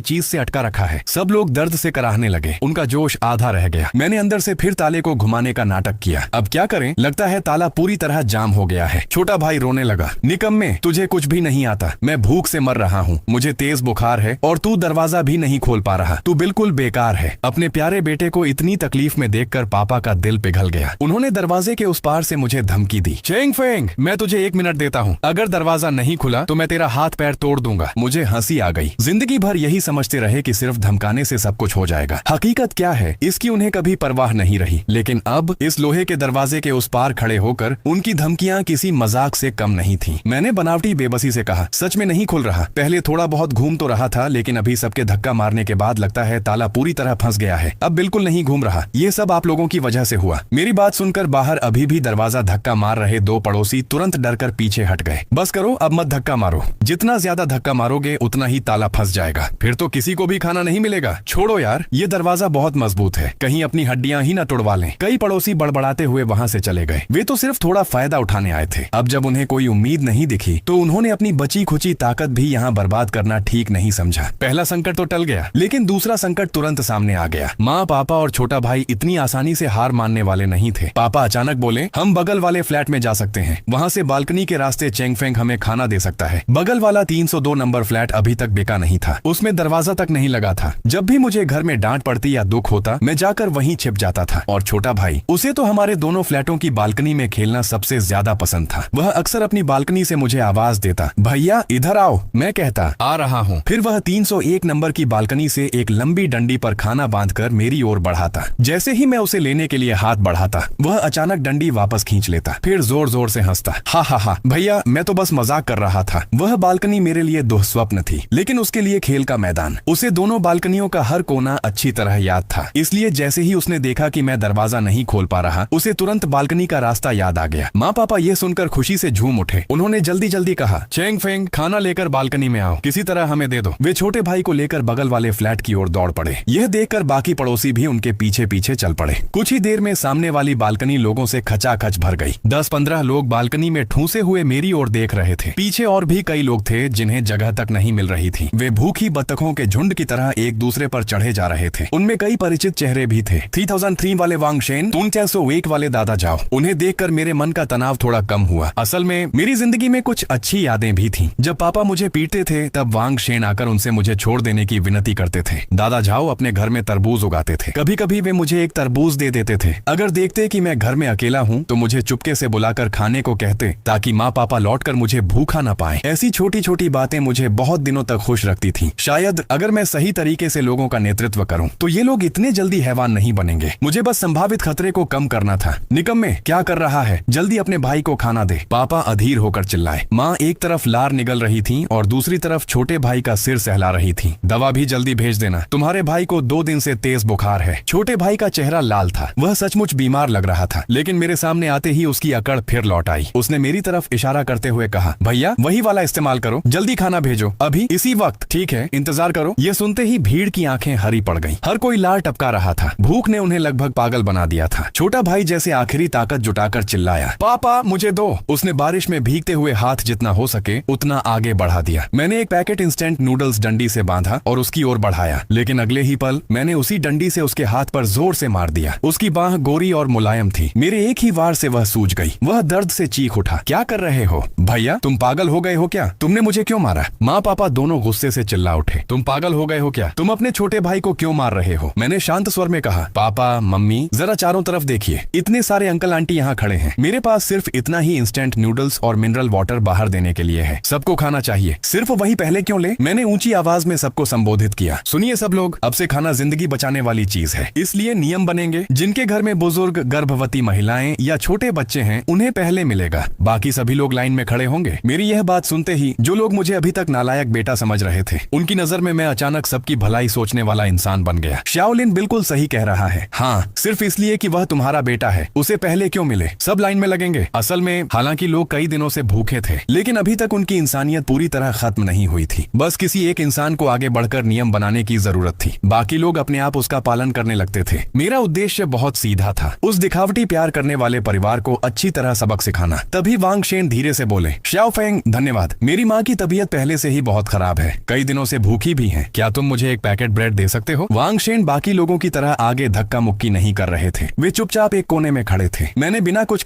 चीज से अटका रखा है। सब लोग दर्द से कराहने लगे, उनका जोश आधा रह गया। मैंने अंदर से फिर ताले को घुमाने का नाटक किया। अब क्या करें, लगता है ताला पूरी तरह जाम हो गया है। छोटा भाई रोने लगा, निकम्मे, तुझे कुछ भी नहीं आता, मैं भूख से मर रहा हूँ, मुझे तेज बुखार है और तू दरवाजा भी नहीं खोल पा रहा, तू बिल्कुल बेकार है। अपने प्यारे बेटे को इतनी तकलीफ में देखकर पापा का दिल पिघल गया। उन्होंने दरवाजे के उस पार से मुझे धमकी दी, चेंग फेंग, मैं तुझे 1 मिनट देता हूँ, अगर दरवाजा नहीं खुला तो मैं तेरा हाथ पैर तोड़ दूंगा। मुझे हंसी आ गई। जिंदगी भर यही समझते रहे कि सिर्फ धमकाने से सब कुछ हो जाएगा। हकीकत क्या है इसकी उन्हें कभी परवाह नहीं रही। लेकिन अब इस लोहे के दरवाजे के उस पार खड़े होकर उनकी धमकियां किसी मजाक से कम नहीं थीं। मैंने बनावटी बेबसी से कहा, सच में नहीं खुल रहा, पहले थोड़ा बहुत घूम तो रहा था, लेकिन अभी सबके धक्का मारने के बाद लगता है ताला पूरी तरह फंस गया है, अब बिल्कुल नहीं घूम रहा। ये सब आप लोगों की वजह से हुआ। मेरी बात सुनकर बाहर अभी भी दरवाजा धक्का मार रहे 2 पड़ोसी तुरंत डरकर पीछे हट गए। बस करो, अब मत धक्का मारो, जितना ज्यादा धक्का मारोगे उतना ही ताला फंस जाएगा, फिर तो किसी को भी खाना नहीं मिलेगा। छोड़ो यार, ये दरवाजा बहुत मजबूत है, कहीं अपनी हड्डियां ही न तोड़वा लें। कई पड़ोसी बड़बड़ाते हुए वहां से चले गए। वे तो सिर्फ थोड़ा फायदा उठाने आए थे। अब जब उन्हें कोई उम्मीद नहीं दिखी तो उन्होंने अपनी बची खुची ताकत भी यहाँ बर्बाद करना ठीक नहीं समझा। पहला संकट तो टल गया, लेकिन दूसरा संकट तुरंत सामने आ गया। माँ, पापा और छोटा भाई इतनी आसानी से हार मानने वाले नहीं थे। पापा अचानक बोले, हम बगल वाले फ्लैट में जा सकते हैं, वहाँ से बालकनी के रास्ते चेंग फेंग हमें खाना दे सकता है। बगल वाला 302 नंबर फ्लैट अभी तक बिका नहीं था, उसमें दरवाजा तक नहीं लगा था। जब भी मुझे घर में डांट पड़ती या दुख होता, मैं जाकर वहीं छिप जाता था। और छोटा भाई, उसे तो हमारे दोनों फ्लैटों की बालकनी में खेलना सबसे ज्यादा पसंद था। वह अक्सर अपनी बालकनी से मुझे आवाज देता, भैया इधर आओ। मैं कहता, आ रहा हूँ। फिर वह 301 नंबर की बालकनी से एक लंबी डंडी पर खाना बांधकर मेरी ओर बढ़ाता। जैसे ही मैं उसे लेने के लिए हाथ बढ़ाता, वह अचानक डंडी वापस खींच लेता, फिर जोर जोर से हंसता, हा हा हा, भैया मैं तो बस मजाक कर रहा था। वह बालकनी मेरे लिए दुःस्वप्न थी, लेकिन उसके लिए खेल का मैदान। उसे दोनों बालकनियों का हर कोना अच्छी तरह याद था, इसलिए जैसे ही उसने देखा कि मैं दरवाजा नहीं खोल पा रहा, उसे तुरंत बालकनी का रास्ता याद आ गया। माँ पापा ये सुनकर खुशी से झूम उठे। उन्होंने जल्दी जल्दी कहा, चेंग फेंग, खाना लेकर बालकनी में आओ, किसी तरह हमें दे दो। वे छोटे भाई को लेकर बगल वाले फ्लैट की ओर दौड़ पड़े। यह देखकर बाकी पड़ोसी भी उनके पीछे पीछे चल पड़े। कुछ ही देर में सामने वाली बालकनी लोगों से खचाखच भर गई। 10-15 लोग बालकनी में ठूसे हुए मेरी ओर देख रहे थे। पीछे और भी कई लोग थे जिन्हें जगह तक नहीं मिल रही थी। वे भूखी बतखों के झुंड की तरह एक दूसरे पर चढ़े जा रहे थे। उनमें कई परिचित चेहरे भी थे। 3003 वाले वांग शेन, 301 वाले दादा जाओ। उन्हें देखकर मेरे मन का तनाव थोड़ा कम हुआ। असल में मेरी जिंदगी में कुछ अच्छी यादें भी थीं। जब पापा मुझे पीटते थे तब वांग शेन आकर उनसे मुझे छोड़ देने की विनती करते थे। दादा झाओ अपने घर में तरबूज उगाते थे। कभी कभी वे मुझे एक तरबूज दे देते थे। अगर देखते कि मैं घर में अकेला हूँ तो मुझे चुपके से बुलाकर खाने को कहते, ताकि माँ पापा लौटकर मुझे भूखा न पाए। ऐसी छोटी छोटी बातें मुझे बहुत दिनों तक खुश रखती थी। शायद अगर मैं सही तरीके से लोगों का नेतृत्व करूं तो ये लोग इतने जल्दी हैवान नहीं बनेंगे। मुझे बस संभावित खतरे को कम करना था। निकम्मे, क्या कर रहा है, जल्दी अपने भाई को खाना दे। पापा अधीर होकर चिल्लाए। माँ एक तरफ लार निगल रही थी और दूसरी तरफ छोटे भाई का सिर सहला रही थी। दवा भी जल्दी भेज देना, तुम्हारे भाई को 2 दिन से तेज बुखार है। छोटे भाई का चेहरा लाल था, वह सचमुच बीमार लग रहा था। लेकिन मेरे सामने आते ही उसकी अकड़ फिर लौट आई। उसने मेरी तरफ इशारा करते हुए कहा, भैया वही वाला इस्तेमाल करो, जल्दी खाना भेजो, अभी इसी वक्त। ठीक है, इंतजार करो। ये सुनते ही भीड़ की आंखें हरी पड़ गईं। हर कोई लार टपका रहा था। भूख ने उन्हें लगभग पागल बना दिया था। छोटा भाई जैसे आखिरी ताकत जुटाकर चिल्लाया, पापा मुझे दो। उसने बारिश में भीगते हुए हाथ जितना हो सके उतना आगे बढ़ा दिया। मैंने एक पैकेट इंस्टेंट नूडल्स डंडी से बांधा और उसकी ओर बढ़ाया, लेकिन अगले ही पल मैंने उसी डंडी से उसके हाथ पर जोर से मार दिया। उसकी बाह गोरी और मुलायम थी। मेरे एक ही वार से वह सूज गई। वह दर्द से चीख उठा, क्या कर रहे हो भैया, तुम पागल हो गए हो क्या, तुमने मुझे क्यों मारा। माँ पापा दोनों गुस्से से चिल्ला उठे, तुम पागल हो गए हो क्या, तुम अपने छोटे भाई को क्यों मार रहे हो। मैंने शांत स्वर में कहा, पापा मम्मी जरा चारों तरफ देखिए, इतने सारे अंकल आंटी यहाँ खड़े हैं। मेरे पास सिर्फ इतना ही इंस्टेंट नूडल्स और मिनरल वाटर बाहर देने के लिए है। सबको खाना चाहिए, सिर्फ वही पहले क्यों ले। मैंने ऊंची आवाज में सबको संबोधित किया, सुनिए सब लोग, अब से खाना जिंदगी बचाने वाली चीज है, इसलिए नियम बनेंगे। जिनके घर में बुजुर्ग, गर्भवती महिलाएं या छोटे बच्चे हैं उन्हें पहले मिलेगा, बाकी सभी लोग लाइन में खड़े होंगे। मेरी यह बात सुनते ही जो लोग मुझे अभी तक नालायक बेटा समझ रहे थे, उनकी नजर में मैं अचानक सबकी भलाई सोचने वाला इंसान बन गया। शाओलिन बिल्कुल सही कह रहा है। हाँ, सिर्फ इसलिए कि वह तुम्हारा बेटा है, उसे पहले क्यों मिले, सब लाइन में लगेंगे। असल में हालांकि लोग कई दिनों से भूखे थे, लेकिन अभी तक उनकी इंसानियत पूरी तरह खत्म नहीं हुई थी। बस किसी एक इंसान को आगे बढ़कर नियम बनाने की जरूरत थी। बाकी लोग अपने आप उसका पालन करने लगते थे। मेरा उद्देश्य बहुत सीधा था, उस दिखावटी प्यार करने वाले परिवार को अच्छी तरह सबक सिखाना। तभी वांग शेन धीरे से बोले, श्याओ फेंग, धन्यवाद। मेरी माँ की तबीयत पहले से ही बहुत खराब है, कई दिनों से भूखी भी है। क्या तुम मुझे एक पैकेट ब्रेड दे सकते हो? वांग शेन बाकी लोगों की तरह आगे धक्का मुक्की नहीं कर रहे थे। वे चुपचाप एक कोने में खड़े थे। मैंने बिना कुछ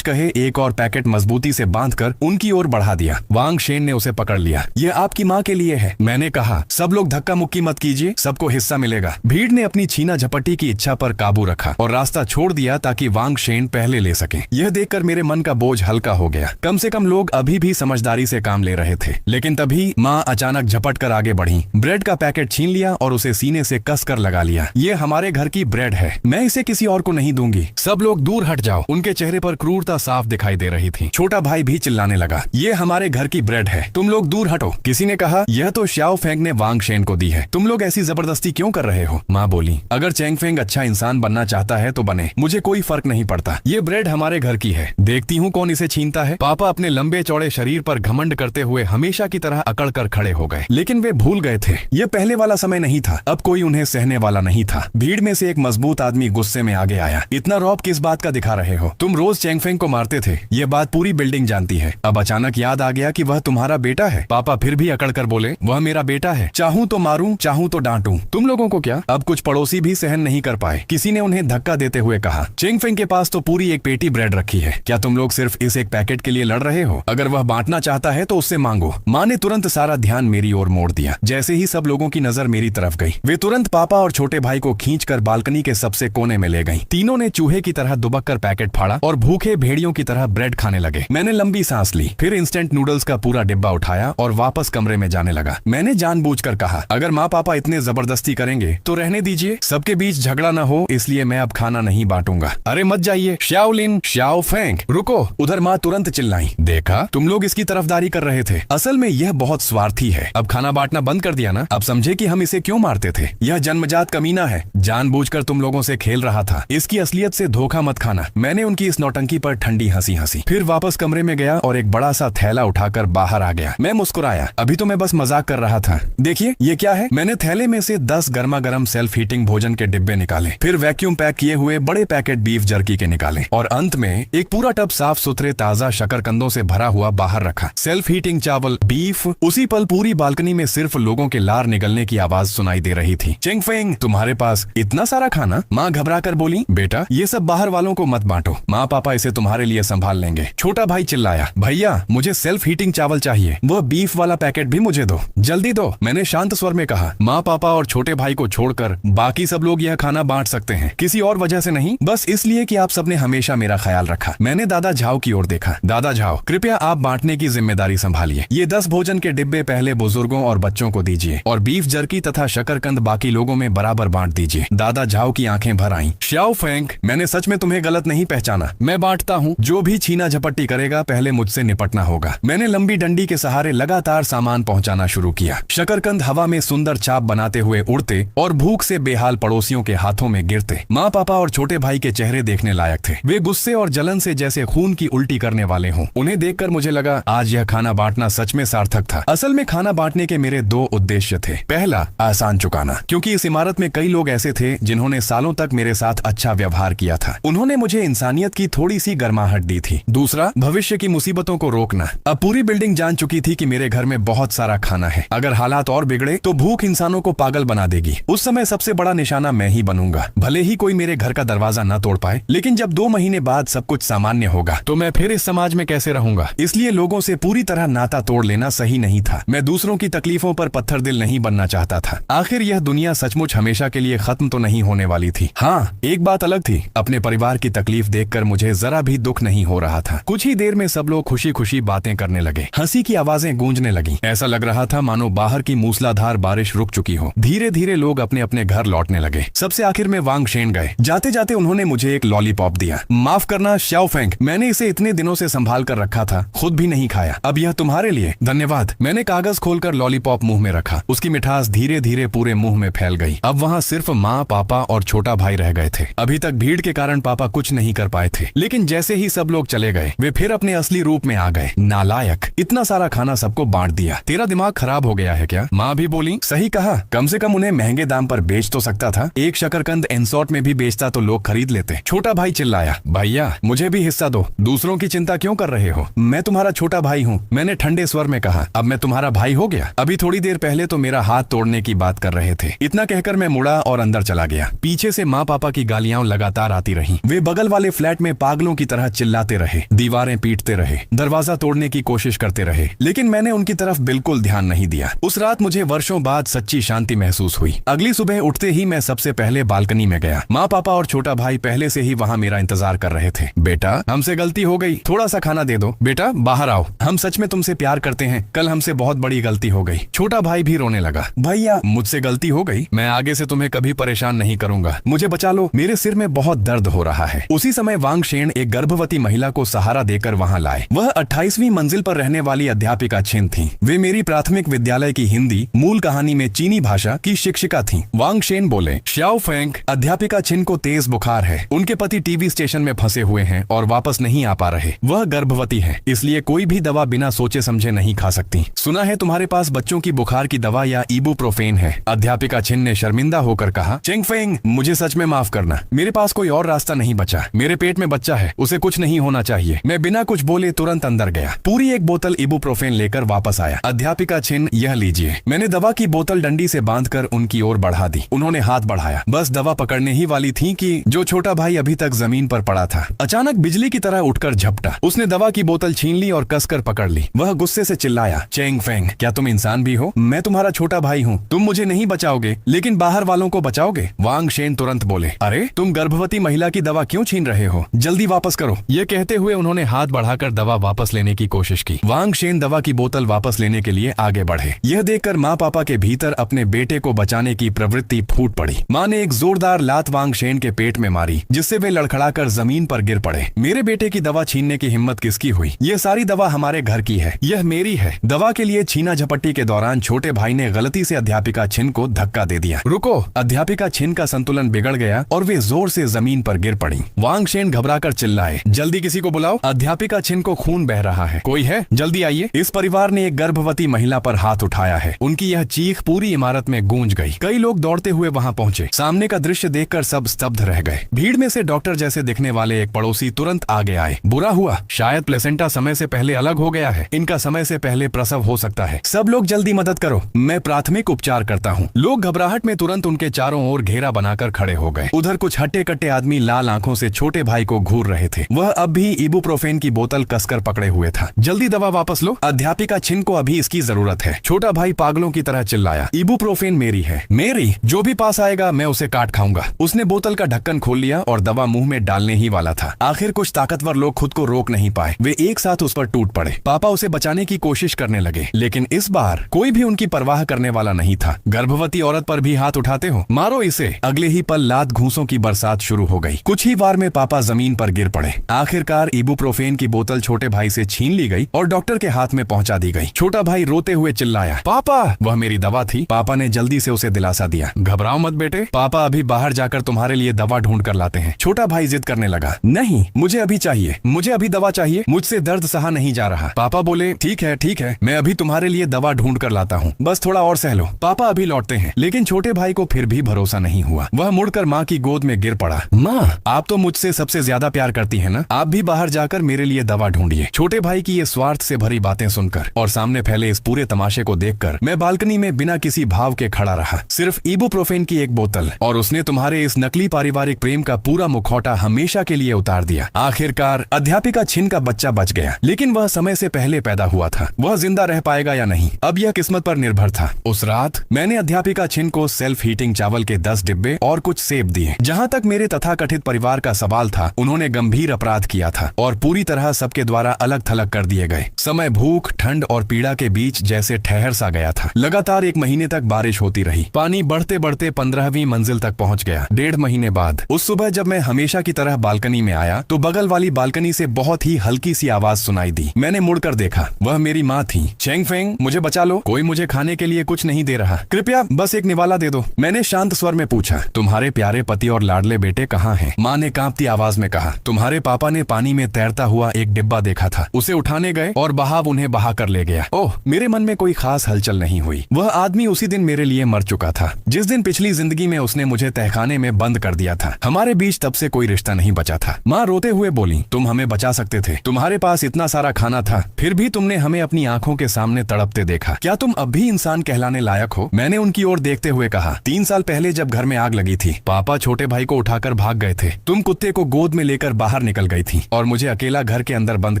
कहे एक और पैकेट मजबूती से बांधकर उनकी ओर बढ़ा दिया। वांग शेन ने उसे पकड़ लिया। ये आपकी माँ के लिए है। मैंने कहा, सब लोग धक्का मुक्की मत कीजिए, सबको हिस्सा मिलेगा। भीड़ ने अपनी छीना झपटी की इच्छा पर काबू रखा और रास्ता छोड़ दिया ताकि वांग शेन पहले ले सके। यह देखकर मेरे मन का बोझ हल्का हो गया। कम से कम लोग अभी भी समझदारी से काम ले रहे थे। लेकिन तभी माँ अचानक झपट कर आगे बढ़ी, ब्रेड का पैकेट छीन लिया और उसे सीने से कस कर लगा लिया। ये हमारे घर की ब्रेड है, मैं इसे किसी और को नहीं दूंगी। सब लोग दूर हट जाओ। उनके चेहरे पर क्रूरता साफ दिखाई दे रही थी। छोटा भाई भी चिल्लाने लगा, ये हमारे घर की ब्रेड है, तुम लोग दूर हटो। किसी ने कहा, यह तो श्याओ फेंग ने वांग शेन को दी है, तुम लोग ऐसी जबरदस्ती क्यों कर रहे हो? माँ बोली, अगर चेंग फेंग अच्छा इंसान बनना चाहता है तो बने, मुझे कोई फर्क नहीं पड़ता। ये ब्रेड हमारे घर की है, देखती हूँ कौन इसे छीनता है। पापा अपने लंबे चौड़े शरीर पर घमंड करते हुए हमेशा की तरह अकड़ कर खड़े हो गए। लेकिन वे भूल गए थे, यह पहले वाला समय नहीं था। अब कोई उन्हें सहने वाला नहीं था। भीड़ में से एक मजबूत आदमी गुस्से में आगे आया, इतना रौब किस बात का दिखा रहे हो? तुम रोज चेंग फेंग को मारते थे, ये बात पूरी बिल्डिंग जानती है। अब अचानक याद आ गया कि वह तुम्हारा बेटा है। पापा फिर भी अकड़ कर बोले, वह मेरा बेटा है, चाहूं तो मारूं, चाहूं तो डांटूं। तुम लोगों को क्या? अब कुछ पड़ोसी भी सहन नहीं कर पाए। किसी ने उन्हें धक्का देते हुए कहा, चेंग फेंग के पास तो पूरी एक पेटी ब्रेड रखी है, क्या तुम लोग सिर्फ इस एक पैकेट के लिए लड़ रहे हो? अगर वह बांटना चाहता है तो उससे मांगो। माँ ने तुरंत सारा ध्यान मेरी ओर मोड़ दिया। जैसे ही सब लोगों की नजर मेरी तरफ गई, वे तुरंत पापा और छोटे भाई को खींचकर बालकनी के सबसे कोने में ले गई। तीनों ने चूहे की तरह दुबक कर पैकेट फाड़ा और भूखे भेड़ियों की तरह ब्रेड खाने लगे। मैंने लंबी सांस ली, फिर इंस्टेंट नूडल्स का पूरा डिब्बा उठाया और वापस कमरे में जाने लगा। मैंने जानबूझकर कहा, अगर माँ पापा इतने जबरदस्ती करेंगे तो रहने दीजिए, सबके बीच झगड़ा न हो, इसलिए मैं अब खाना नहीं बांटूंगा। अरे मत जाइए शाओलिन, श्याओ फेंग, रुको। उधर माँ तुरंत चिल्लाई, देखा तुम लोग इसकी तरफदारी कर रहे थे, असल में यह बहुत स्वार्थी है। अब खाना बांटना बंद कर दिया ना? अब समझे कि हम इसे क्यों मारते थे? यह जन्मजात कमीना है, जानबूझकर तुम लोगों से खेल रहा था। इसकी असलियत से धोखा मत खाना। मैंने उनकी इस नौटंकी पर ठंडी हंसी हंसी, फिर वापस कमरे में गया और एक बड़ा सा थैला उठाकर बाहर आ गया। मैं मुस्कुराया, अभी तो मैं बस मजाक कर रहा था। देखिए ये क्या है? मैंने थैले में से 10 गर्मा गर्म सेल्फ हीटिंग भोजन के डिब्बे निकाले, फिर वैक्यूम पैक किए हुए बड़े पैकेट बीफ जर्की के निकाले और अंत में एक पूरा टब साफ सुथरे ताजा शकरकंदों से भरा हुआ बाहर रखा। सेल्फ हीटिंग चावल, बीफ। उसी पल पूरी बालकनी में सिर्फ लोगों के लार निगलने की आवाज सुनाई दे रही थी। चेंग फेंग, तुम्हारे पास इतना सारा खाना? माँ घबरा कर बोली, बेटा ये सब बाहर वालों को मत बांटो, माँ पापा इसे तुम्हारे लिए संभाल लेंगे। छोटा भाई चिल्लाया, भैया मुझे सेल्फ हीटिंग चावल चाहिए, वह बीफ वाला पैकेट भी मुझे दो, जल्दी दो। मैंने शांत स्वर में कहा, माँ पापा और छोटे भाई को छोड़कर बाकी सब लोग यह खाना बांट सकते हैं, किसी और वजह से नहीं, बस इसलिए कि आप सबने हमेशा मेरा ख्याल रखा। मैंने दादा झाओ की ओर देखा, दादा झाओ कृपया आप बांटने की जिम्मेदारी संभालिए। ये 10 भोजन के डिब्बे पहले बुजुर्गों और बच्चों को दीजिए और बीफ जर्की तथा शकरकंद बाकी लोगों में बराबर बांट दीजिए। दादा झाओ की आंखें भर आईं। श्याओ फेंग, मैंने सच में तुम्हें गलत नहीं पहचाना, मैं बांटता हूँ, जो भी छीना झपट्टी करेगा पहले मुझसे निपटना होगा। मैंने लंबी डंडी के सहारे लगातार सामान पहुंचाना शुरू किया। शकरकंद हवा में सुंदर चाप बनाते हुए उड़ते और भूख से बेहाल पड़ोसियों के हाथों में गिरते। माँ पापा और छोटे भाई के चेहरे देखने लायक थे, वे गुस्से और जलन से जैसे खून की उल्टी करने वाले हों। उन्हें देखकर मुझे लगा आज यह खाना बांटना सच में सार्थक था। असल में खाना बांटने के मेरे 2 उद्देश्य थे। पहला, आसान चुकाना, क्योंकि इस इमारत में कई लोग ऐसे थे जिन्होंने सालों तक मेरे साथ अच्छा व्यवहार किया था। उन्होंने मुझे इंसानियत की थोड़ी सी गर्माहट दी थी। दूसरा, भविष्य की मुसीबतों को रोकना। अब पूरी बिल्डिंग जान चुकी थी कि मेरे घर में बहुत सारा खाना है, अगर हालात और बिगड़े तो भूख इंसानों को पागल बना देगी। उस समय सबसे बड़ा निशाना मैं ही बनूंगा। भले ही कोई मेरे घर का दरवाजा न तोड़ पाए, लेकिन जब 2 महीने बाद सब कुछ सामान्य होगा तो मैं फिर इस समाज में कैसे रहूंगा? इसलिए लोगों से पूरी तरह नाता तोड़ लेना सही नहीं था। मैं दूसरों की तकलीफों पर पत्थर दिल नहीं बनना चाहता था। आखिर यह दुनिया सचमुच हमेशा के लिए खत्म तो नहीं होने वाली थी। हाँ, एक बात अलग थी, अपने परिवार की तकलीफ देखकर मुझे जरा भी दुख नहीं हो रहा था। कुछ ही देर में सब लोग खुशी खुशी बातें करने लगे, हंसी की आवाजें गूंजने लगी। ऐसा लग रहा था मानो बाहर की मूसलाधार बारिश रुक चुकी हो। धीरे धीरे लोग अपने अपने घर लौटने लगे। सबसे आखिर में वांग शेन गए। जाते जाते उन्होंने मुझे एक लॉलीपॉप दिया। माफ करना श्याओ फेंग, मैंने इसे इतने दिनों से संभाल कर रखा था, खुद भी नहीं खाया, अब यह तुम्हारे लिए। धन्यवाद। मैंने कागज खोलकर लॉलीपॉप मुंह में रखा। उसकी मिठास धीरे धीरे पूरे मुंह में फैल गई। अब वहाँ सिर्फ माँ, पापा और छोटा भाई रह गए थे। अभी तक भीड़ के कारण पापा कुछ नहीं कर पाए थे, लेकिन जैसे ही सब लोग चले गए वे फिर अपने असली रूप में आ गए। नालायक, इतना सारा खाना सबको बांट दिया, तेरा दिमाग खराब हो गया है क्या? माँ भी बोली, सही कहा, कम से कम उन्हें महंगे दाम पर बेच तो सकता था, एक शकरकंद एनसॉट में भी बेचता तो लोग खरीद लेते। छोटा भाई चिल्लाया, भैया मुझे भी हिस्सा दो। दूसरे दूसरों की चिंता क्यों कर रहे हो? मैं तुम्हारा छोटा भाई हूँ, मैंने ठंडे स्वर में कहा। अब मैं तुम्हारा भाई हो गया? अभी थोड़ी देर पहले तो मेरा हाथ तोड़ने की बात कर रहे थे। इतना कहकर मैं मुड़ा और अंदर चला गया। पीछे से माँ पापा की गालियां लगातार आती रही। वे बगल वाले फ्लैट में पागलों की तरह चिल्लाते रहे, दीवारें पीटते रहे, दरवाजा तोड़ने की कोशिश करते रहे, लेकिन मैंने उनकी तरफ बिल्कुल ध्यान नहीं दिया। उस रात मुझे वर्षों बाद सच्ची शांति महसूस हुई। अगली सुबह उठते ही मैं सबसे पहले बालकनी में गया। माँ पापा और छोटा भाई पहले से ही वहाँ मेरा इंतजार कर रहे थे। बेटा, हमसे गलती हो गई, थोड़ा सा खाना दे दो। बेटा बाहर आओ, हम सच में तुमसे प्यार करते हैं, कल हमसे बहुत बड़ी गलती हो गई। छोटा भाई भी रोने लगा। भैया, मुझसे गलती हो गई, मैं आगे से तुम्हें कभी परेशान नहीं करूंगा, मुझे बचा लो, मेरे सिर में बहुत दर्द हो रहा है। उसी समय वांगशेन एक गर्भवती महिला को सहारा देकर वहाँ लाए। वह 28वीं मंजिल पर रहने वाली अध्यापिका छिन थी। वे मेरी प्राथमिक विद्यालय की हिंदी मूल कहानी में चीनी भाषा की शिक्षिका थी। वांगशेन बोले, श्याओ फेंग, अध्यापिका छिन को तेज बुखार है, उनके पति टीवी स्टेशन में फंसे हुए हैं और वापस नहीं आ पा रहे। वह गर्भवती है, इसलिए कोई भी दवा बिना सोचे समझे नहीं खा सकती। सुना है तुम्हारे पास बच्चों की बुखार की दवा या इबुप्रोफेन है। अध्यापिका छिन ने शर्मिंदा होकर कहा। चेंग फेंग, मुझे सच में माफ करना, मेरे पास कोई और रास्ता नहीं बचा। मेरे पेट में बच्चा है, उसे कुछ नहीं होना चाहिए। मैं बिना कुछ बोले तुरंत अंदर गया, पूरी एक बोतल इबुप्रोफेन लेकर वापस आया। अध्यापिका छिन, यह लीजिए। मैंने दवा की बोतल डंडी से बांधकर उनकी ओर बढ़ा दी। उन्होंने हाथ बढ़ाया, बस दवा पकड़ने ही वाली थी कि जो छोटा भाई अभी तक जमीन पर पड़ा था अचानक बिजली की तरह उठकर झपटा। उसने दवा की बोतल छीन ली और कसकर पकड़ ली। वह गुस्से से चिल्लाया, चेंग फेंग, क्या तुम इंसान भी हो? मैं तुम्हारा छोटा भाई हूँ, तुम मुझे नहीं बचाओगे लेकिन बाहर वालों को बचाओगे। वांगशेन तुरंत बोले, अरे तुम गर्भवती महिला की दवा क्यों छीन रहे हो? जल्दी वापस करो। ये कहते हुए उन्होंने हाथ बढ़ाकर दवा वापस लेने की कोशिश की। वांगशेन दवा की बोतल वापस लेने के लिए आगे बढ़े। यह देखकर माँ पापा के भीतर अपने बेटे को बचाने की प्रवृत्ति फूट पड़ी। माँ ने एक जोरदार लात वांगशेन के पेट में मारी, जिससे वे लड़खड़ाकर जमीन पर गिर पड़े। मेरे बेटे की दवा छीनने की हिम्मत किसकी हुई? यह सारी दवा हमारे घर की है, यह मेरी है। दवा के लिए छीना झपट्टी के दौरान छोटे भाई ने गलती से अध्यापिका छिन को धक्का दे दिया। रुको! अध्यापिका छिन का संतुलन बिगड़ गया और वे जोर से जमीन पर गिर पड़ी। वांगशेन घबराकर चिल्लाए, जल्दी किसी को बुलाओ, अध्यापिका छिन को खून बह रहा है, कोई है? जल्दी आइए। इस परिवार ने एक गर्भवती महिला पर हाथ उठाया है। उनकी यह चीख पूरी इमारत में गूंज गई। कई लोग दौड़ते हुए वहां पहुंचे। सामने का दृश्य देखकर सब स्तब्ध रह गए। भीड़ में से डॉक्टर जैसे दिखने वाले एक पड़ोसी तुरंत आगे आए। बुरा हुआ, शायद प्लेसेंटा समय से पहले अलग हो गया है, इनका समय से पहले प्रसव हो सकता है। सब लोग जल्दी मदद करो, मैं प्राथमिक उपचार करता हूँ। लोग घबराहट में तुरंत उनके चारों ओर घेरा बनाकर खड़े हो गए। उधर कुछ हट्टे कट्टे आदमी लाल आंखों से छोटे भाई को घूर रहे थे। वह अब भी इबुप्रोफेन की बोतल कसकर पकड़े हुए था। जल्दी दवा वापस लो, अध्यापिका छिन को अभी इसकी जरूरत है। छोटा भाई पागलों की तरह चिल्लाया, इबुप्रोफेन मेरी है, मेरी, जो भी पास आएगा मैं उसे काट खाऊंगा। उसने बोतल का ढक्कन खोल लिया और दवा मुंह में डालने ही वाला था। आखिर कुछ ताकतवर लोग खुद को रोक नहीं पाए, वे एक साथ उस पर टूट पड़े। पापा उसे बचाने की कोशिश करने लगे, लेकिन इस बार कोई भी उनकी परवाह करने वाला नहीं था। गर्भवती औरत पर भी हाथ उठाते हो, मारो इसे। अगले ही पल लात घूंसों की बरसात शुरू हो गई। कुछ ही बार में पापा जमीन पर गिर पड़े। आखिरकार इबुप्रोफेन की बोतल छोटे भाई से छीन ली गई और डॉक्टर के हाथ में पहुंचा दी गई। छोटा भाई रोते हुए चिल्लाया, पापा! वह मेरी दवा थी। पापा ने जल्दी से उसे दिलासा दिया, घबराओ मत बेटे, पापा अभी बाहर जाकर तुम्हारे लिए दवा ढूंढ कर लाते हैं। छोटा भाई जिद करने लगा, नहीं, मुझे अभी चाहिए, मुझे अभी दवा चाहिए, मुझसे दर्द सहा नहीं जा रहा। पापा बोले, ठीक है, मैं अभी तुम्हारे लिए दवा ढूंढ कर लाता हूँ, बस थोड़ा और सह लो। पापा अभी लौटते हैं। लेकिन छोटे भाई को फिर भी भरोसा नहीं हुआ। वह मुड़कर माँ की गोद में गिर पड़ा। माँ, आप तो मुझसे सबसे ज्यादा प्यार करती है ना, आप भी बाहर जाकर मेरे लिए दवा ढूंढिए। छोटे भाई की ये स्वार्थ से भरी बातें सुनकर और सामने फैले इस पूरे तमाशे को देखकर मैं बालकनी में बिना किसी भाव के खड़ा रहा। सिर्फ इबुप्रोफेन की एक बोतल और उसने तुम्हारे इस नकली पारिवारिक प्रेम का पूरा मुखौटा हमेशा के लिए उतार दिया। आखिरकार अध्यापिका छिन का बच्चा बच गया, लेकिन वह समय से पहले पैदा हुआ था। वह जिंदा रह पाएगा या नहीं, अब यह किस्मत पर निर्भर था। उस रात मैंने अध्यापिका छिन को सेल्फ हीटिंग चावल के 10 डिब्बे और कुछ सेब दिए। जहाँ तक मेरे तथाकथित परिवार का सवाल था, उन्होंने गंभीर अपराध किया था और पूरी तरह सबके द्वारा अलग थलग कर दिए गए। समय भूख, ठंड और पीड़ा के बीच जैसे ठहर सा गया था। लगातार 1 महीने तक बारिश होती रही। पानी बढ़ते बढ़ते 15वीं मंजिल तक पहुंच गया। 1.5 महीने बाद उस सुबह जब मैं हमेशा की तरह बालकनी में आया तो बगल वाली बालकनी से बहुत ही हल्की सी आवाज सुनाई दी। मैंने मुड़कर देखा, वह मेरी माँ थी। चेंग फेंग, मुझे बचा लो, कोई मुझे खाने के लिए कुछ नहीं दे रहा, कृपया बस एक निवाला दे दो। मैंने शांत स्वर में पूछा, तुम्हारे प्यारे पति और लाडले बेटे कहाँ हैं? माँ ने कांपती आवाज में कहा, तुम्हारे पापा ने पानी में तैरता हुआ एक डिब्बा देखा था, उसे उठाने गए और बहाव उन्हें बहा कर ले गया। ओह, मेरे मन में कोई खास हलचल नहीं हुई। वह आदमी उसी दिन मेरे लिए मर चुका था, जिस दिन पिछली जिंदगी में उसने मुझे तहखाने में बंद कर दिया था। हमारे बीच तब से कोई रिश्ता नहीं बचा था। माँ रोते हुए बोली, तुम्हारे हमें बचा सकते थे। तुम्हारे पास इतना सारा खाना था, फिर भी तुमने हमें अपनी आंखों के सामने तड़पते देखा। क्या तुम अब भी इंसान कहलाने लायक हो? मैंने उनकी ओर देखते हुए कहा। 3 साल पहले जब घर में आग लगी थी, पापा छोटे भाई को उठाकर भाग गए थे। तुम कुत्ते को गोद में लेकर बाहर निकल गई थी और मुझे अकेला घर के अंदर बंद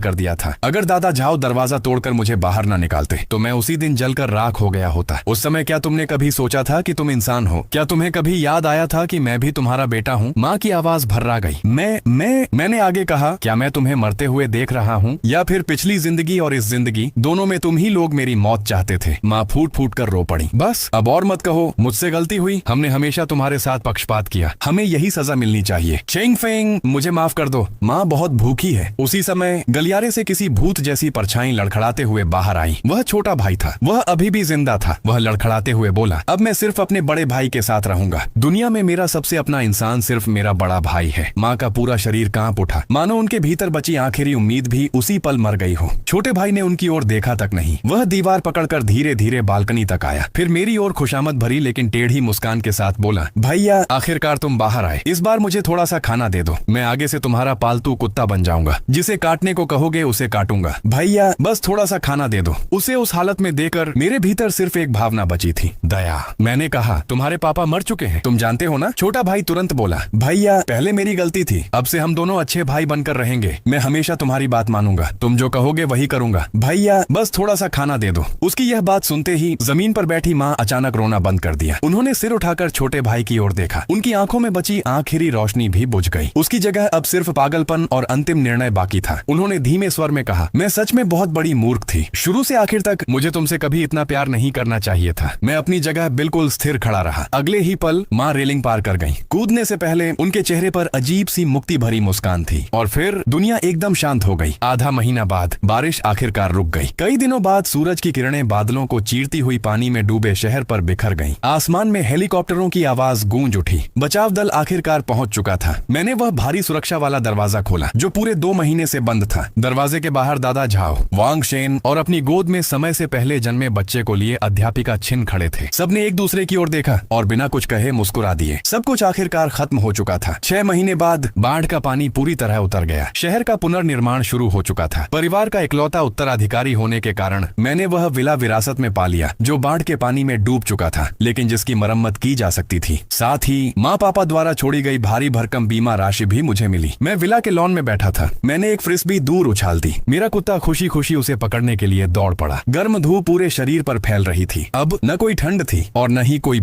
कर दिया था। अगर दादा झाओ दरवाजा तोड़कर मुझे बाहर न निकालते तो मैं उसी दिन जलकर राख हो गया होता। उस समय क्या तुमने कभी सोचा था कि तुम इंसान हो? क्या तुम्हें कभी याद आया था कि मैं भी तुम्हारा बेटा हूँ? माँ की आवाज भर्रा गई। मैंने आगे कहा, क्या मैं तुम्हें मरते हुए देख रहा हूँ या फिर पिछली जिंदगी और इस जिंदगी दोनों में तुम ही लोग मेरी मौत चाहते थे? माँ फूट फूट कर रो पड़ी। बस अब और मत कहो, मुझसे गलती हुई। हमने हमेशा तुम्हारे साथ पक्षपात किया, हमें यही सजा मिलनी चाहिए। चेंग फेंग, मुझे माफ कर दो, माँ बहुत भूखी है। उसी समय गलियारे से किसी भूत जैसी परछाई लड़खड़ाते हुए बाहर आई। वह छोटा भाई था, वह अभी भी जिंदा था। वह लड़खड़ाते हुए बोला, अब मैं सिर्फ अपने बड़े भाई के साथ रहूंगा। दुनिया में मेरा सबसे अपना इंसान सिर्फ मेरा बड़ा भाई है। माँ का पूरा शरीर कांप उठा, मानो उनके भीतर बची आखिरी उम्मीद भी उसी पल मर गई हो। छोटे भाई ने उनकी ओर देखा तक नहीं, वह दीवार पकड़कर धीरे धीरे बालकनी तक आया, फिर मेरी ओर खुशामद भरी लेकिन टेढ़ी मुस्कान के साथ बोला, भैया आखिरकार तुम बाहर आए। इस बार मुझे थोड़ा सा खाना दे दो, मैं आगे से तुम्हारा पालतू कुत्ता बन जाऊंगा। जिसे काटने को कहोगे उसे काटूंगा। भैया बस थोड़ा सा खाना दे दो। उसे उस हालत में देकर मेरे भीतर सिर्फ एक भावना बची थी, दया। मैंने कहा, तुम्हारे पापा मर चुके हैं, तुम जानते हो ना? छोटा भाई तुरंत बोला, भैया पहले मेरी गलती थी, अब से हम दोनों अच्छे भाई बनकर रहेंगे। मैं हमेशा तुम्हारी बात मानूंगा, तुम जो कहोगे वही करूंगा। भैया बस थोड़ा सा खाना दे दो। उसकी यह बात सुनते ही जमीन पर बैठी माँ अचानक रोना बंद कर दिया। उन्होंने सिर उठाकर छोटे भाई की ओर देखा। उनकी आंखों में बची आखिरी रोशनी भी बुझ गई। उसकी जगह अब सिर्फ पागलपन और अंतिम निर्णय बाकी था। उन्होंने धीमे स्वर में कहा, मैं सच में बहुत बड़ी मूर्ख थी। शुरू से आखिर तक मुझे तुमसे कभी इतना प्यार नहीं करना चाहिए था। मैं अपनी जगह बिल्कुल स्थिर खड़ा रहा। अगले ही पल माँ रेलिंग पार कर गई। कूदने से पहले उनके चेहरे पर अजीब सी मुक्ति भरी मुस्कान थी और फिर दुनिया एकदम शांत हो गई। आधा महीना बाद बारिश आखिरकार रुक गई। कई दिनों बाद सूरज की किरणें बादलों को चीरती हुई पानी में डूबे शहर पर बिखर गईं। आसमान में हेलीकॉप्टरों की आवाज गूंज उठी। बचाव दल आखिरकार पहुंच चुका था। मैंने वह भारी सुरक्षा वाला दरवाजा खोला जो पूरे 2 महीने से बंद था। दरवाजे के बाहर दादा झाओ, वांग शेन और अपनी गोद में समय से पहले जन्मे बच्चे को लिए अध्यापिका छिन खड़े थे। सबने एक दूसरे की ओर देखा और बिना कुछ कहे मुस्कुरा दिए। सब कुछ आखिरकार खत्म हो चुका था। 6 महीने बाद बाढ़ का पानी पूरी तरह उतर गया। शहर का पुनर्निर्माण शुरू हो चुका था। परिवार का इकलौता उत्तराधिकारी होने के कारण मैंने वह विला विरासत में पा लिया जो बाढ़ के पानी में डूब चुका था, लेकिन जिसकी मरम्मत की जा सकती थी। साथ ही माँ पापा द्वारा छोड़ी गई भारी भरकम बीमा राशि भी मुझे मिली। मैं विला के लॉन में बैठा था। मैंने एक फ्रिस्बी दूर उछाल दी। मेरा कुत्ता खुशी खुशी उसे पकड़ने के लिए दौड़ पड़ा। गर्म धूप पूरे शरीर पर फैल रही थी। अब न कोई ठंड थी और न ही कोई